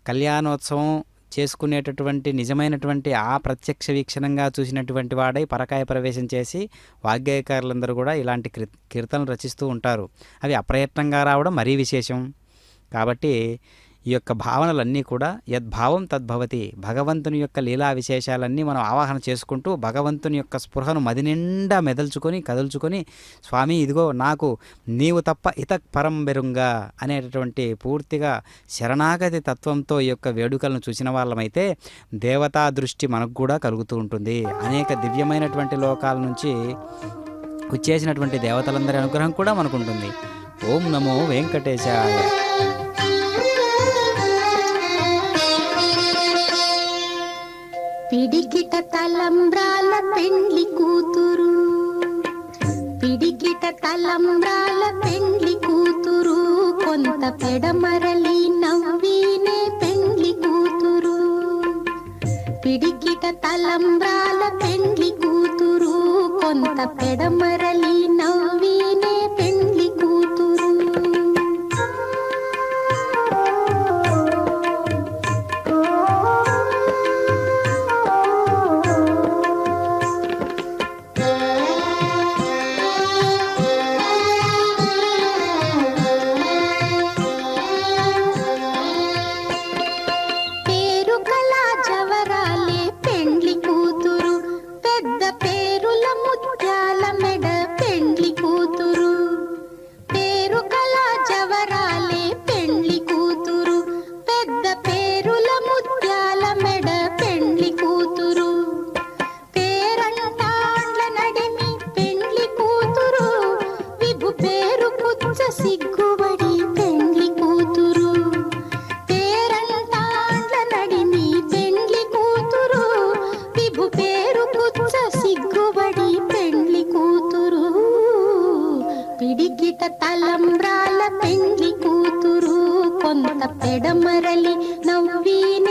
కళ్యాణోత్సవం చేసుకునేటటువంటి నిజమైనటువంటి ఆ ప్రత్యక్ష వీక్షణంగా చూసినటువంటి వాడై పరకాయ ప్రవేశం చేసి వాగ్గేయకారులందరూ కూడా ఇలాంటి కీర్తనలు రచిస్తూ ఉంటారు. అవి అప్రయత్నంగా రావడం మరీ విశేషం. కాబట్టి ఈ యొక్క భావనలన్నీ కూడా యద్భావం తద్భవతి, భగవంతుని యొక్క లీలా విశేషాలన్నీ మనం ఆవాహన చేసుకుంటూ భగవంతుని యొక్క స్పృహను మది నిండా కదుల్చుకొని స్వామి ఇదిగో నాకు నీవు తప్ప ఇతక్ పరం బెరుంగా అనేటటువంటి పూర్తిగా శరణాగతి తత్వంతో ఈ యొక్క వేడుకలను చూసిన వాళ్ళమైతే దేవతా దృష్టి మనకు కూడా కలుగుతూ ఉంటుంది. అనేక దివ్యమైనటువంటి లోకాల నుంచి వచ్చేసినటువంటి దేవతలందరి అనుగ్రహం కూడా మనకు ఉంటుంది. ఓం నమో వెంకటేశాయ. పిడికిట తలంబ్రాల పెండ్లి కూతురు, పిడికిట తలంబ్రాల పెండ్లి కూతురు కొంత పెడమరలి నవ్వీనే పెండ్లి కూతురు పిడికిట తలంబ్రాల పెండ్లి కూతురు కొంత పెడమరలి నవ్వీనే పెండ్లి కూతురు పేరు కళా జవరాలే పెండ్లి కూతురు పెద్ద పేరుల ముత్యాల మెడ పెండ్లి కూతురు పేరు కళా జవరాలే పెండ్లి కూతురు పెద్ద పేరుల ముత్యాల మెడ పెండ్లి కూతురు పేరంటాండ్ల నడిమి పెండ్లి కూతురు విభు పేరు కుచ్చ సిగ్గుబడి పెండ్లి కూతురు పేరంటాండ్ల నడిమి పెండ్లి కూతురు విభు పేరు కుచ్చ సిగ్గుబడి పెండ్లి కూతురు పిడికిట తలంబ్రాల పెండ్లి కూతురు కొంత పెడమరలి నవ్వీనే